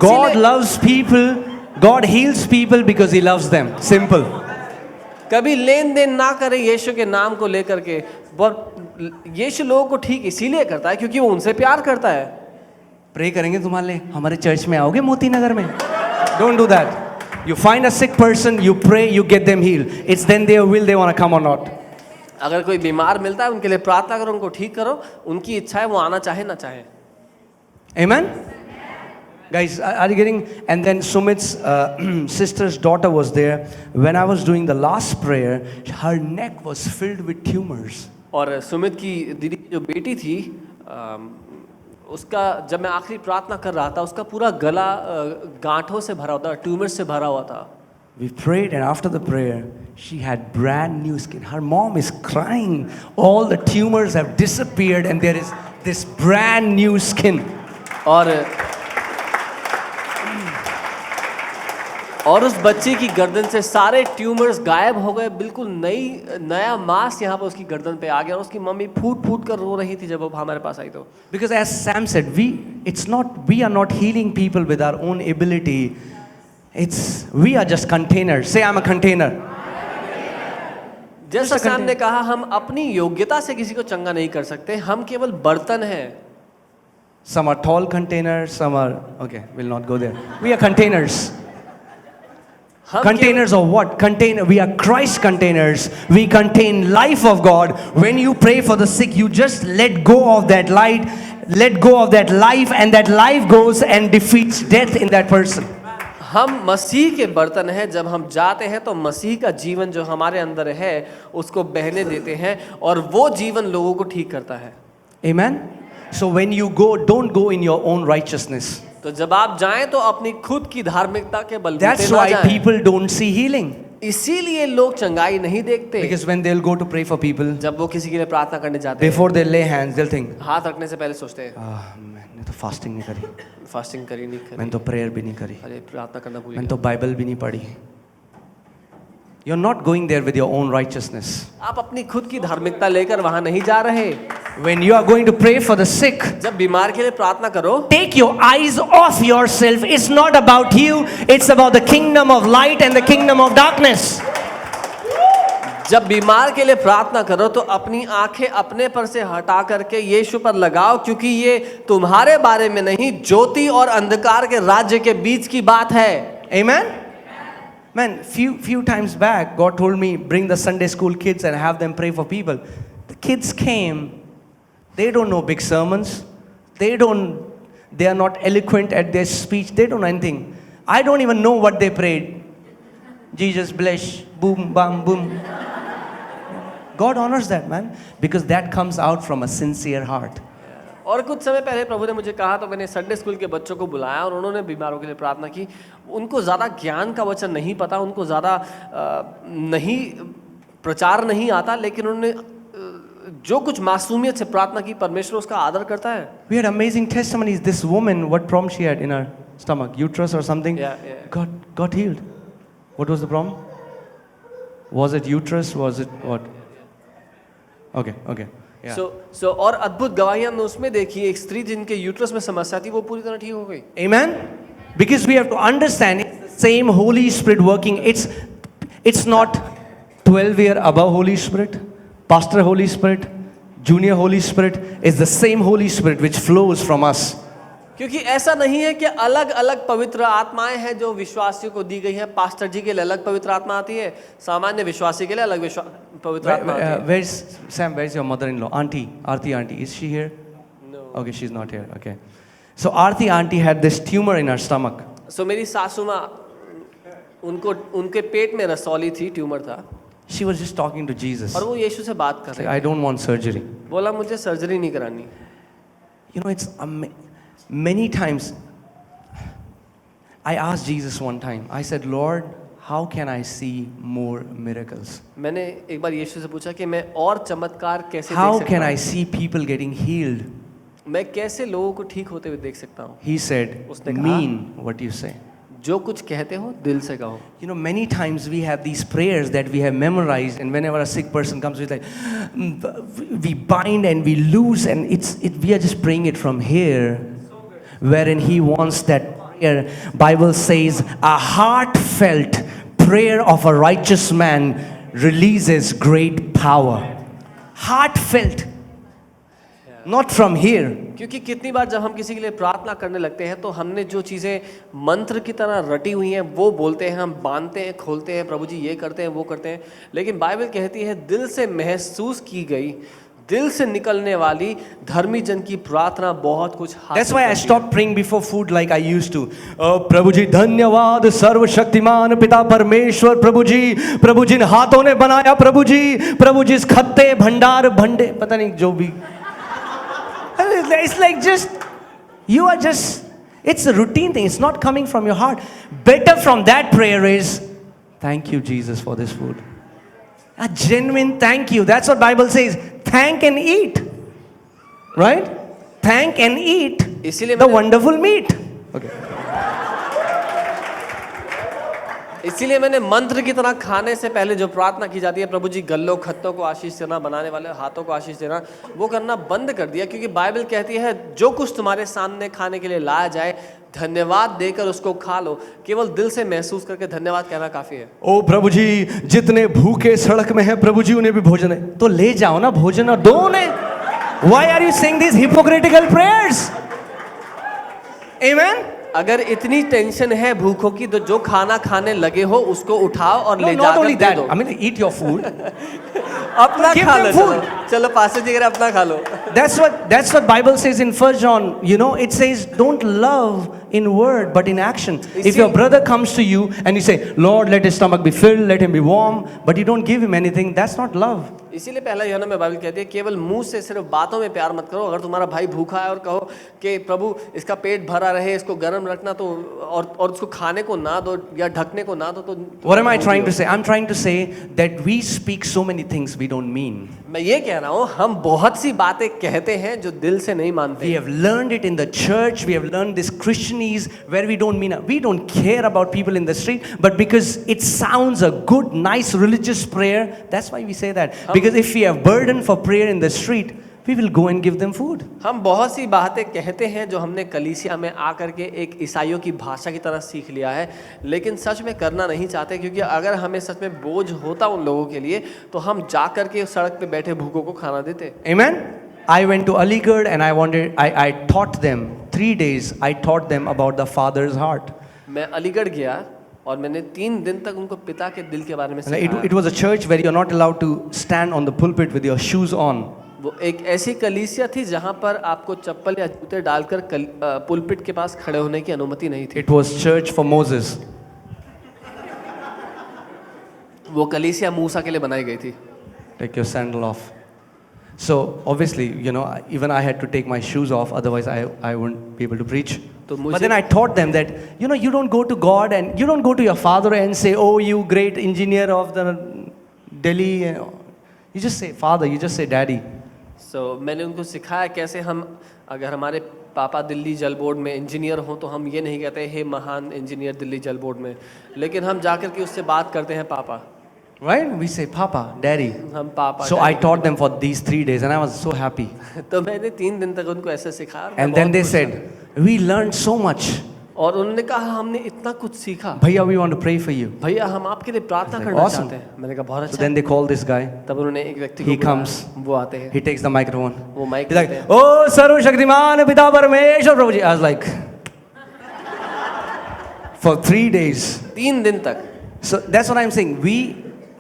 God loves people. God heals people because He loves them. Simple. कभी लेन देन ना करें यीशु के नाम को लेकर के। यीशु लोगों को ठीक इसीलिए करता है क्योंकि वो उनसे प्यार करता है। प्रे करेंगे तुम्हारे लिए, हमारे चर्च में आओगे मोती नगर में? Don't do that. You find a sick person, you pray, you get them healed. It's then their will they want to come or not. अगर कोई बीमार मिलता है उनके लिए प्रार्थना करो, उनको ठीक करो, उनकी इच्छा है वो आना चाहे ना चाहे। Amen? Guys, are you getting? And then Sumit's sister's daughter was there. When I was doing the last prayer, her neck was filled with tumors. और सुमित की दीदी की जो बेटी थी, उसका जब मैं आखिरी प्रार्थना कर रहा था, उसका पूरा गला गांठों से भरा हुआ था, ट्यूमर्स से भरा हुआ था। We prayed, and after the prayer, she had brand new skin. Her mom is crying. All the tumors have disappeared, and there is this brand new skin. और उस बच्ची की गर्दन से सारे ट्यूमर्स गायब हो गए, बिल्कुल नया मांस यहाँ पर उसकी गर्दन पे आ गया। और उसकी मम्मी फूट फूट कर रो रही थी जब वो हमारे पास आई तो। Because as Sam said, we are not healing people with our own ability. We are just containers. Say, I'm a container. जैसा सैम ने कहा, हम अपनी योग्यता से किसी को चंगा नहीं कर सकते, हम केवल बर्तन हैं। Some are tall containers, some are, okay, we'll not go there. We are containers. हम Containers of what? We are Christ containers. We contain life of God. When you pray for the sick, you just let go of that light, let go of that life, and that life goes and defeats death in that person. हम मसीह के बर्तन हैं। जब हम जाते हैं तो मसीह का जीवन जो हमारे अंदर है उसको बहने देते हैं और वो जीवन लोगों को ठीक करता है। Amen? So when you go, don't go in your own righteousness. तो जब आप जाएं तो अपनी खुद की धार्मिकता के बलबूते That's ना why जाएं। people don't see healing. इसीलिए लोग चंगाई नहीं देखते। Because when they'll go to pray for people, जब वो किसी के लिए प्रार्थना करने जाते हैं, before they lay hands, they'll think, हाथ रखने से पहले सोचते हैं मैंने तो फास्टिंग नहीं करी, फास्टिंग करी नहीं करी, मैंने तो प्रेयर भी नहीं करी, अरे प्रार्थना करना भूल मैंने गया। तो बाइबल भी नहीं पढ़ी. You're not going there with your own righteousness. आप अपनी खुद की धार्मिकता लेकर वहां नहीं जा रहे। When you are going to pray for the sick, जब बीमार के लिए प्रार्थना करो, take your eyes off yourself. It's not about you, it's about the kingdom of light and the kingdom of darkness. जब बीमार के लिए प्रार्थना करो तो अपनी आंखें अपने पर से हटा करके यीशु पर लगाओ, क्योंकि ये तुम्हारे बारे में नहीं, ज्योति और अंधकार के राज्य के बीच की बात है। Amen? Man, few times back, God told me, bring the Sunday school kids and have them pray for people. The kids came. They don't know big sermons. They are not eloquent at their speech. They don't know anything. I don't even know what they prayed. Jesus bless, boom, bam, boom. God honors that, man, because that comes out from a sincere heart. और कुछ समय पहले प्रभु ने मुझे कहा तो मैंने Sunday school के बच्चों को बुलाया और उन्होंने बीमारों के लिए प्रार्थना की। उनको ज़्यादा ज्ञान का वचन नहीं पता, उनको ज़्यादा नहीं प्रचार नहीं आता, लेकिन उन्होंने जो कुछ मासूमियत से प्रार्थना की, परमेश्वर उसका आदर करता है। We had amazing testimonies. This woman, what problem she had in her stomach, uterus or something, got healed. What was the problem? Was it uterus? Was it what? Okay. Yeah. So और अद्भुत गवाहियां हमने उसमें देखी। एक स्त्री जिनके uterus में समस्या थी वो पूरी तरह ठीक हो गई। Amen? Because we have to understand it's the same Holy Spirit working. It's not 12 year above Holy Spirit, Pastor Holy Spirit, Junior Holy Spirit. It's the same Holy Spirit which flows from us. क्योंकि ऐसा नहीं है कि अलग अलग पवित्र आत्माएं हैं जो विश्वासियों को दी गई हैं। पास्टर जी के लिए अलग पवित्र आत्मा आती है, सामान्य विश्वासी के लिए अलग पवित्र आत्मा आती है। Where's your mother-in-law? Aarti auntie. Is she here? No. Okay, she's not here. Okay. So Aarti auntie had this tumor in her stomach. So मेरी सासू माँ, उनके पेट में रसौली थी, ट्यूमर था। She was just talking to Jesus. और वो यीशु से बात कर रही थी। I don't want surgery. बोला मुझे सर्जरी नहीं करानी। You know, it's many times I asked Jesus one time. I said, Lord, how can I see more miracles? मैंने एक बार यीशु से पूछा कि मैं और चमत्कार कैसे How देख सकता can हूँ? I see people getting healed? मैं कैसे लोगों को ठीक होते हुए देख सकता हूँ? He said, उसने कहा, mean what you say. जो कुछ कहते हो दिल से कहो। You know, many times we have these prayers that we have memorized, and whenever a sick person comes, we're like, we bind and we loose, and we are just praying it from here, wherein He wants that prayer. Bible says, a heartfelt prayer of a righteous man releases great power. Heartfelt, not from here. क्योंकि कितनी बार जब हम किसी के लिए प्रार्थना करने लगते हैं तो हमने जो चीज़ें मंत्र की तरह रटी हुई हैं वो बोलते हैं, हम बांधते हैं, खोलते हैं, प्रभु जी ये करते हैं, वो करते हैं। लेकिन बाइबल कहती है दिल से महसूस की गई, दिल से निकलने वाली धर्मी जन की प्रार्थना बहुत कुछ हासिल That's why I करती है। stopped praying before food like I used to. प्रभु जी धन्यवाद सर्वशक्तिमान पिता परमेश्वर, प्रभु जिन हाथों ने बनाया, प्रभु जिस खत्ते भंडार भंडे पता नहीं जो भी। It's like just, you are just, it's a routine thing. It's not coming from your heart. Better from that prayer is, thank you Jesus for this food. A genuine thank you. That's what Bible says. Thank and eat. Right? Thank and eat the wonderful meat. Okay. इसीलिए मैंने मंत्र की तरह खाने से पहले जो प्रार्थना की जाती है, प्रभु जी गल्लों खत्तों को आशीष देना, बनाने वाले हाथों को आशीष देना, वो करना बंद कर दिया। क्योंकि बाइबल कहती है जो कुछ तुम्हारे सामने खाने के लिए लाया जाए धन्यवाद देकर उसको खा लो। केवल दिल से महसूस करके धन्यवाद कहना काफी है। ओ प्रभु जी जितने भूखे सड़क में हैं प्रभु जी उन्हें भी भोजन है, तो ले जाओ ना भोजन और दो उन्हें। Why are you saying these hypocritical prayers? Amen? अगर इतनी टेंशन है भूखों की तो जो खाना खाने लगे हो उसको उठाओ और No, ले not जाकर only दे that. दो। I mean, eat your food. अपना Give खा them लो, food. चलो पास्टर जी कह रहे अपना खा लो। That's what Bible says in 1 John. You know, it says, don't love in word but in action. If your brother comes to you and you say, Lord, let his stomach be filled, let him be warm, but you don't give him anything, that's not love. इसीलिए पहला यूहन्ना में Bible कहती है केवल मुंह से सिर्फ बातों में प्यार मत करो। अगर तुम्हारा भाई भूखा है और कहो कि प्रभु इसका पेट भरा रहे, इसको गर्म रखना, तो और उसको खाने को ना दो या ढकने को ना दो तो What am I trying to say? I'm trying to say that we speak so many things we don't mean. मैं ये कह रहा हूँ हम बहुत सी बातें कहते हैं जो दिल से नहीं मानते। We have learned it in the church. We have learned this Christianese where we don't mean, we don't care about people in the street, but because it sounds a good, nice religious prayer, that's why we say that. Because if we have burden for prayer in the street, we will go and give them food. हम बहुत सी बातें कहते हैं जो हमने कलीसिया में आकर के एक ईसाइयों की भाषा की तरह सीख लिया है, लेकिन सच में करना नहीं चाहते, क्योंकि अगर हमें सच में बोझ होता उन लोगों के लिए तो हम जा कर के सड़क पे बैठे भूखों को खाना देते। Amen. I went to Aligarh and I taught them 3 days. I taught them about the Father's heart. मैं अलीगढ़ गया और मैंने 3 दिन तक उनको पिता के दिल के बारे में And सिखाया। it was a church where you're not allowed to stand on the pulpit with your shoes on. वो एक ऐसी कलीसिया थी जहाँ पर आपको चप्पल या जूते डालकर पुलपिट के पास खड़े होने की अनुमति नहीं थी। It was church for Moses. वो कलीसिया मूसा के लिए बनाई गई थी। Take your sandal off. So obviously, you know, even I had to take my shoes off, otherwise I wouldn't be able to preach. But then I taught them that, you know, you don't go to God and you don't go to your father and say, oh, you great engineer of the Delhi. You just say father, you just say daddy. So मैंने उनको सिखाया कैसे हम, अगर हमारे पापा दिल्ली जल board में इंजीनियर हों तो हम ये नहीं कहते हे महान इंजीनियर दिल्ली जल बोर्ड में, लेकिन हम जाकर के उससे बात करते हैं पापा। Right? We say papa, daddy. हम पापा। So I taught them for these 3 days and I was so happy. तो मैंने 3 दिन तक उनको ऐसे सिखाया। And then they said, we learned so much. और उन्होंने कहा हमने इतना कुछ सीखा। Bhaiya, we want to pray for you. भैया हम आपके लिए प्रार्थना करना चाहते हैं। मैंने कहा बहुत So अच्छा। then they call this guy. तब उन्होंने एक व्यक्ति को He बुलाया, comes. वो आते हैं, He takes the microphone. वो माइक He's like, लेते हैं। oh, सर्वशक्तिमान पिता परमेश्वर प्रभु जी. I was like, for 3 days. 3 दिन तक। So that's what I'm saying. We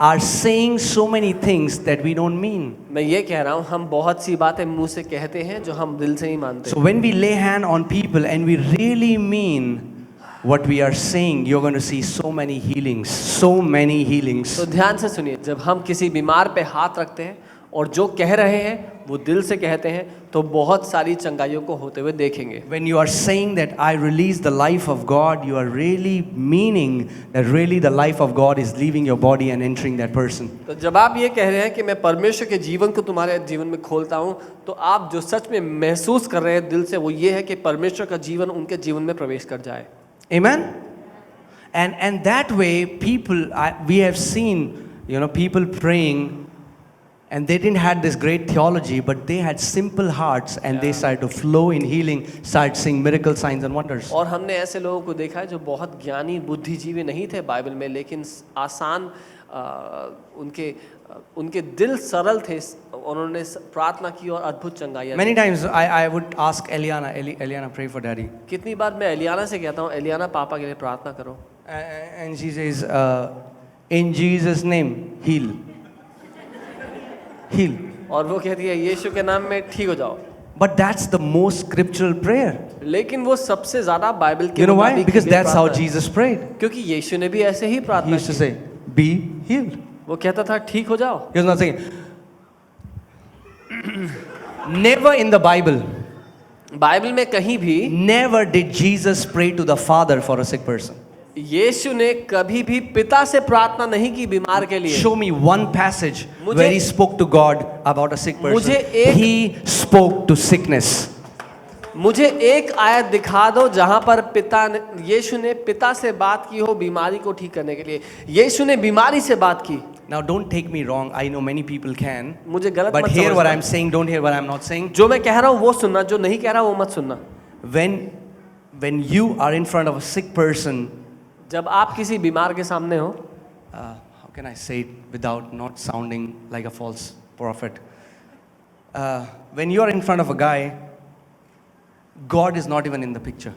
are saying so many things that we don't mean. मैं ये कह रहा हूँ हम बहुत सी बातें मुंह से कहते हैं जो हम दिल से नहीं मानते। So when we lay hand on people and we really mean what we are saying, you're going to see so many healings, so many healings. तो ध्यान से सुनिए, जब हम किसी बीमार पे हाथ रखते हैं और जो कह रहे हैं वो दिल से कहते हैं तो बहुत सारी चंगाइयों को होते हुए देखेंगे। When you are saying that I release the life of God, you are really meaning that really the life of God is leaving your body and entering that person. तो जब आप ये कह रहे हैं कि मैं परमेश्वर के जीवन को तुम्हारे जीवन में खोलता हूँ, तो आप जो सच में महसूस कर रहे हैं दिल से वो ये है कि परमेश्वर का जीवन उनके जीवन में प्रवेश कर जाए। Amen? And that way people, we have seen, you know, people praying and they didn't had this great theology, but they had simple hearts and they started to flow in healing, started seeing miracle signs and wonders. और हमने ऐसे लोगों को देखा है जो बहुत ज्ञानी बुद्धिजीवी नहीं थे बाइबल में, लेकिन आसान उनके दिल सरल थे, उन्होंने प्रार्थना की और अद्भुत चंगाइयाँ। Many times I would ask Eliana, Eliana, pray for daddy. कितनी बार मैं एलियाना से कहता हूँ एलियाना पापा के लिए प्रार्थना करो, And she says, in Jesus' name, heal. Heal. और वो कहती है यीशु के नाम में ठीक हो जाओ। But that's the most scriptural prayer. लेकिन वो सबसे ज्यादा बाइबल के You know why? मुताबिक Because भी that's how प्रार्थना है। Jesus prayed. क्योंकि यीशु ने भी ऐसे ही He प्रार्थना used to की। say, be healed. वो कहता था ठीक हो जाओ। He was not saying, never in the Bible, Bible में कहीं भी never did Jesus pray to the Father for a sick person. यीशु ने कभी भी पिता से प्रार्थना नहीं की बीमार के लिए। Show me one passage मुझे- where he spoke to God about a sick person. मुझे एक- He spoke to sickness. मुझे एक आयत दिखा दो जहां पर यीशु ने पिता से बात की हो बीमारी को ठीक करने के लिए। यीशु ने बीमारी से बात की। Now don't take me wrong. I know many people can. मुझे गलत But मत hear what समझना। I'm saying. Don't hear what I'm not saying. जो मैं कह रहा हूं वो सुनना, जो नहीं कह रहा वो मत सुनना। When you are in front of a sick person, जब आप किसी बीमार के सामने हो, how can I say it without not sounding like a false prophet? When you are in front of a guy, God is not even in the picture.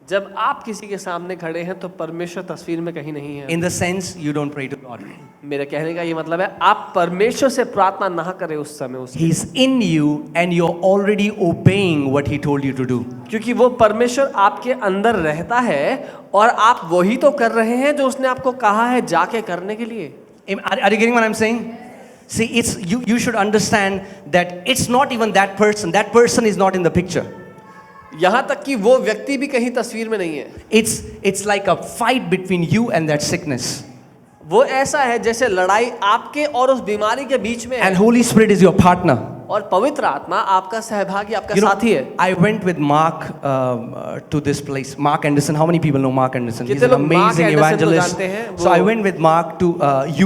जब आप किसी के सामने खड़े हैं तो परमेश्वर तस्वीर में कहीं नहीं है। In the sense, you don't pray to God. मेरे कहने का ये मतलब है आप परमेश्वर से प्रार्थना ना करें उस समय He's in you and you're already obeying what He told you to do. क्योंकि वो परमेश्वर आपके अंदर रहता है और आप वही तो कर रहे हैं जो उसने आपको कहा है जाके करने के लिए। Are you getting what I'm saying? See, it's you should understand that it's not even that person. That person is not in the picture. यहाँ तक कि वो व्यक्ति भी कहीं तस्वीर में नहीं है। It's like a fight between you and that sickness. वो ऐसा है जैसे लड़ाई आपके और उस बीमारी के बीच में है। And Holy Spirit is your partner. और पवित्र आत्मा आपका सहभागी, आपका साथी है। I went with Mark to this place. Mark Anderson. How many people know Mark Anderson? He's कितने an लोग Mark amazing Anderson को evangelist. जानते हैं? So I went with Mark to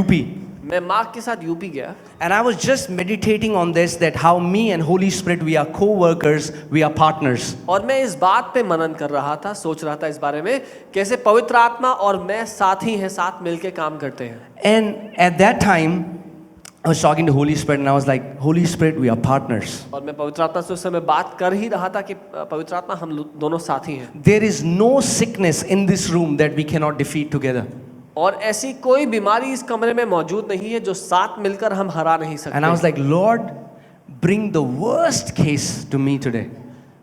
UP. मैं मार्क के साथ यूपी गया। And I was just meditating on this, that how me and Holy Spirit, we are co-workers, we are partners. और मैं इस बात पे मनन कर रहा था, सोच रहा था इस बारे में कैसे पवित्र आत्मा और मैं साथी हैं, साथ मिलके काम करते हैं। And at that time, I was talking to Holy Spirit and I was like, Holy Spirit, we are partners. और मैं पवित्र आत्मा से उस समय बात कर ही रहा था कि पवित्र आत्मा हम दोनों साथी हैं। There is no sickness in this room that we cannot defeat together. और ऐसी कोई बीमारी इस कमरे में मौजूद नहीं है जो साथ मिलकर हम हरा नहीं सकते। And I was like, Lord, bring the worst case to me today.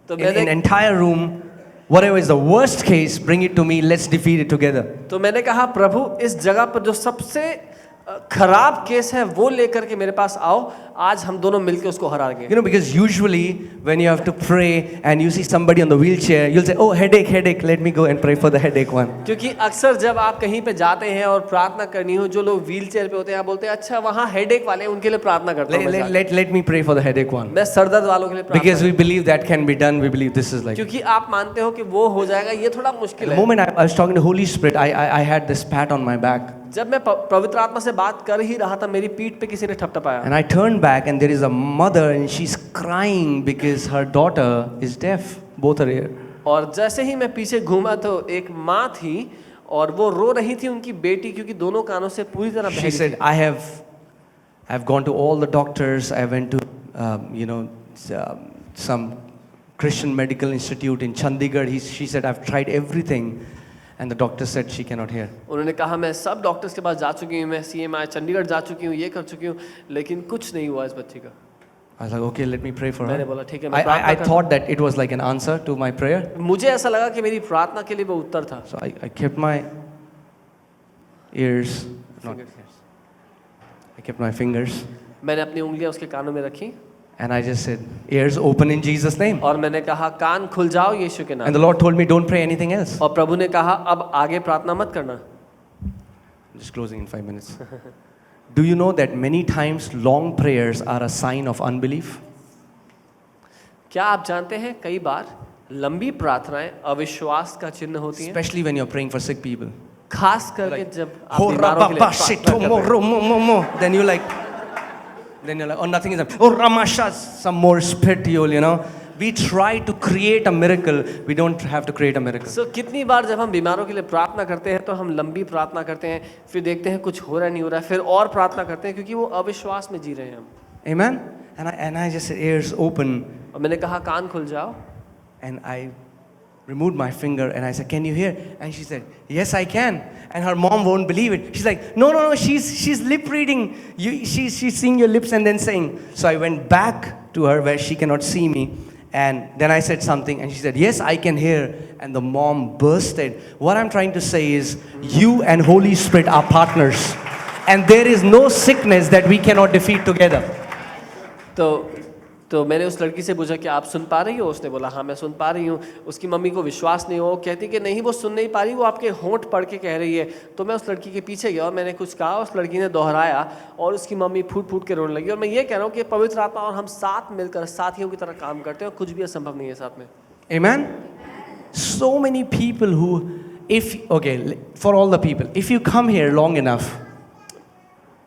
तो In entire room, whatever is the worst case, bring it to me. Let's defeat it together. तो मैंने कहा प्रभु इस जगह पर जो सबसे खराब केस है वो लेकर के मेरे पास आओ, आज हम दोनों मिलकर उसको हराएंगे। You know, because usually when you have to pray and you see somebody on the wheelchair, you'll say, oh, headache, let me go and pray for the headache one. क्योंकि अक्सर जब आप कहीं पे जाते हैं और प्रार्थना करनी हो, जो लोग व्हील चेयर पे होते हैं, आप बोलते हैं अच्छा वहाँ हेडेक वाले हैं, उनके लिए प्रार्थना करता हूँ। Let me pray for the headache one. मैं सरदर्द वालों के लिए प्रार्थना। Because we believe that can be done. We believe this is like. क्योंकि आप मानते हो कि वो हो जाएगा, ये थोड़ा मुश्किल The है। moment I was talking to Holy Spirit, I had this pat on my back. जब मैं पवित्र आत्मा से बात कर ही रहा था, मेरी पीठ पे किसी ने ठपठपाया। And I turned back and there is a mother and she's crying because her daughter is deaf. Both are here. और जैसे ही मैं पीछे घूमा तो एक माँ थी और वो रो रही थी उनकी बेटी, क्योंकि दोनों कानों से पूरी तरह She बहरी थी। said, I've gone to all the doctors. I went to some Christian medical institute in Chandigarh. She said, I've tried everything. And the doctor said she cannot hear. उन्होंने कहा मैं सब डॉक्टर्स के पास जा चुकी हूँ, मैं CMI चंडीगढ़ जा चुकी हूँ, ये कर चुकी हूँ, लेकिन कुछ नहीं हुआ इस बच्ची का। I was like, okay, let me pray for मैंने her. बोला ठीक है, मैं प्रार्थना I कर। thought that it was like an answer to my prayer. मुझे ऐसा लगा कि मेरी प्रार्थना के लिए वो उत्तर था। So I kept my ears, not ears. I kept my fingers. मैंने अपनी उंगलियां उसके कानों में रखी And I just said, ears open in Jesus' name. और मैंने कहा कान खुल जाओ यीशु के नाम। And the Lord told me, don't pray anything else. और प्रभु ने कहा अब आगे प्रार्थना मत करना। Just closing in 5 minutes. Do you know that many times long prayers are a sign of unbelief? क्या आप जानते हैं कई बार लंबी प्रार्थनाएं अविश्वास का चिन्ह होती हैं, Especially when you're praying for sick people. खास करके जब आप Oh, बीमारों के लिए प्रार्थना कर रहे हैं। then you're like, oh, nothing is happening. Oh, Ramasha, some more spiritual, We try to create a miracle. We don't have to create a miracle. So, कितनी बार जब हम बीमारों के लिए प्रार्थना करते हैं तो हम लंबी प्रार्थना करते हैं, फिर देखते हैं कुछ हो रहा नहीं हो रहा है, फिर और प्रार्थना करते हैं क्योंकि वो अविश्वास में जी रहे हैं हम। Amen? And I just said, ears open. और मैंने कहा कान खुल जाओ। And I removed my finger and I said, can you hear? And she said, yes, I can. And her mom won't believe it. She's like, no, she's lip reading. She's seeing your lips and then saying. So I went back to her where she cannot see me. And then I said something and she said, yes, I can hear. And the mom bursted. What I'm trying to say is, you and Holy Spirit are partners. And there is no sickness that we cannot defeat together. तो मैंने उस लड़की से पूछा कि आप सुन पा रही हो? उसने बोला हाँ मैं सुन पा रही हूँ। उसकी मम्मी को विश्वास नहीं हो, कहती कि नहीं वो सुन नहीं पा रही, वो आपके होंठ पढ़ के कह रही है। तो मैं उस लड़की के पीछे गया और मैंने कुछ कहा, उस लड़की ने दोहराया और उसकी मम्मी फूट फूट के रोने लगी। और मैं ये कह रहा हूँ कि पवित्र आत्मा और हम साथ मिलकर साथियों की तरह काम करते हैं और कुछ भी असंभव नहीं है साथ में। Amen? So many people who, for all the people, if you come here long enough,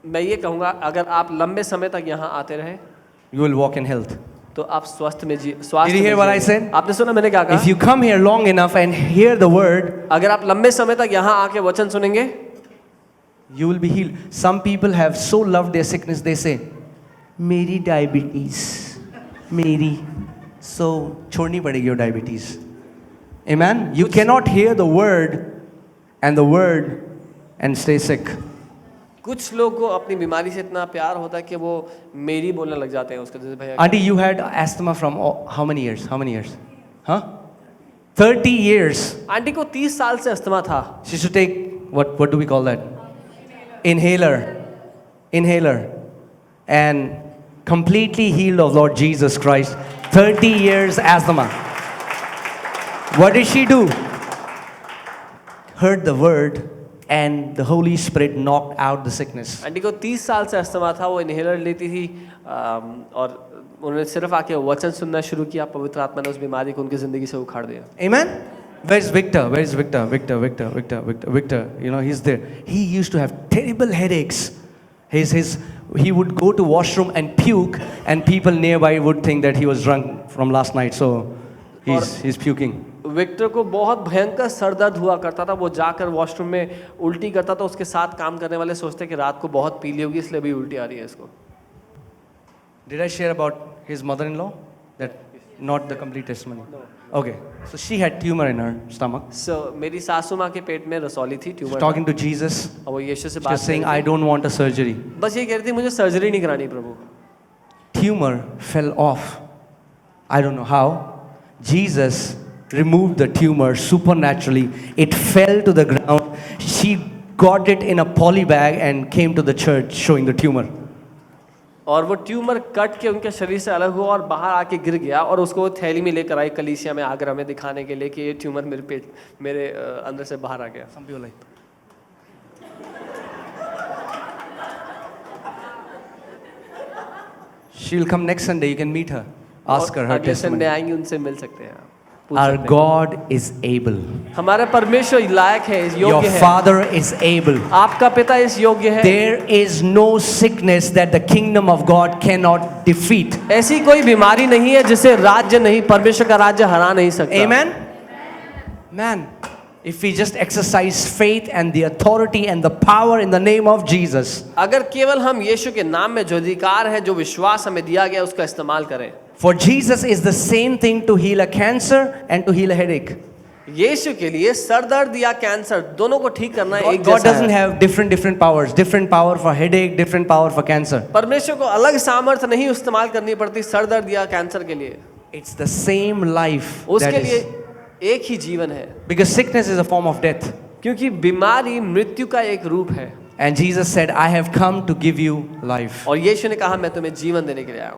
मैं ये कहूँगा अगर आप लंबे समय तक यहाँ आते रहे, you will walk in health. तो आप स्वास्थ्य में Did you hear what I said? आपने सुना मैंने क्या कहा? If you come here long enough and hear the word, अगर आप लंबे समय तक यहाँ आके वचन सुनेंगे, you will be healed. Some people have so loved their sickness, they say, मेरी diabetes, मेरी, so छोड़नी पड़ेगी वो diabetes. Amen. You cannot hear the word and stay sick. कुछ लोग को अपनी बीमारी से इतना प्यार होता है कि वो मेरी बोलने लग जाते हैं उसके, जैसे भैया Auntie, you had asthma from how many years? How many years? Huh? 30 years. Aunty को 30 साल से अस्थमा था. She should take what do we call that? Inhaler. And completely healed of Lord Jesus Christ. 30 years asthma. What did she do? Heard the word and the Holy Spirit knocked out the sickness. Aunty को 30 साल से asthma था, वो inhaler लेती थी और उन्होंने सिर्फ आके वचन सुनना शुरू किया, पवित्र आत्मा ने उस बीमारी को उनकी जिंदगी से उखाड़ दिया. Amen. Where's Victor? Victor. You know, he's there. He used to have terrible headaches. He would go to washroom and puke, and people nearby would think that he was drunk from last night. So he's puking. Victor को बहुत भयंकर sir दर्द हुआ करता था, वो जाकर washroom में उल्टी करता था. उसके साथ काम करने वाले सोचते कि रात को बहुत पी ली होगी इसलिए भी उल्टी आ रही है इसको. Did I share about his mother-in-law? That not the complete testimony. No. Okay. So she had tumor in her stomach. So मेरी सासू माँ के पेट में रसौली थी, She's tumour. talking to Jesus. और वो यीशु से She बात was saying, कर रही I don't want a surgery. थी. बस ये कह रही थी मुझे सर्जरी नहीं करानी प्रभु. Tumor fell off. I don't know how. Jesus removed the tumor supernaturally. It fell to the ground. She got it in a poly bag and came to the church showing the tumor. और वो tumour cut के उनके शरीर से अलग हुआ और बाहर आके गिर गया और उसको वो थैली में लेकर आई कलीसिया में आगरा में दिखाने के लिए कि ये ट्यूमर मेरे अंदर से बाहर आ गया. Some people like. She'll come next Sunday. You can meet her. Ask her her अगले संडे testimony. आएंगे, उनसे मिल सकते हैं. पूछ Our सकते हैं. God is able. हमारे परमेश्वर लायक है, इस Your योग्य है. Father is able. आपका पिता इस योग्य है. There is no sickness that the kingdom of God cannot defeat. ऐसी कोई बीमारी नहीं है जिसे राज्य नहीं, परमेश्वर का राज्य हरा नहीं सकता. Amen? Man, if we just exercise faith and the authority and the power in the name of Jesus, अगर केवल हम यीशु के नाम में जो अधिकार है, जो विश्वास हमें दिया गया, उसका इस्तेमाल करें. for Jesus is the same thing to heal a cancer and to heal a headache. यीशु के लिए सर दर्द या कैंसर दोनों को ठीक करना एक God जैसा doesn't है. have different powers. Different power for headache, different power for cancer. परमेश्वर को अलग सामर्थ्य नहीं इस्तेमाल करनी पड़ती सर दर्द या कैंसर के लिए. It's the same life. उसके That लिए is, एक ही जीवन है, because sickness is a form of death. क्योंकि बीमारी मृत्यु का एक रूप है. And Jesus said, I have come to give you life. और यीशु ने कहा मैं तुम्हें जीवन देने के लिए आया हूं.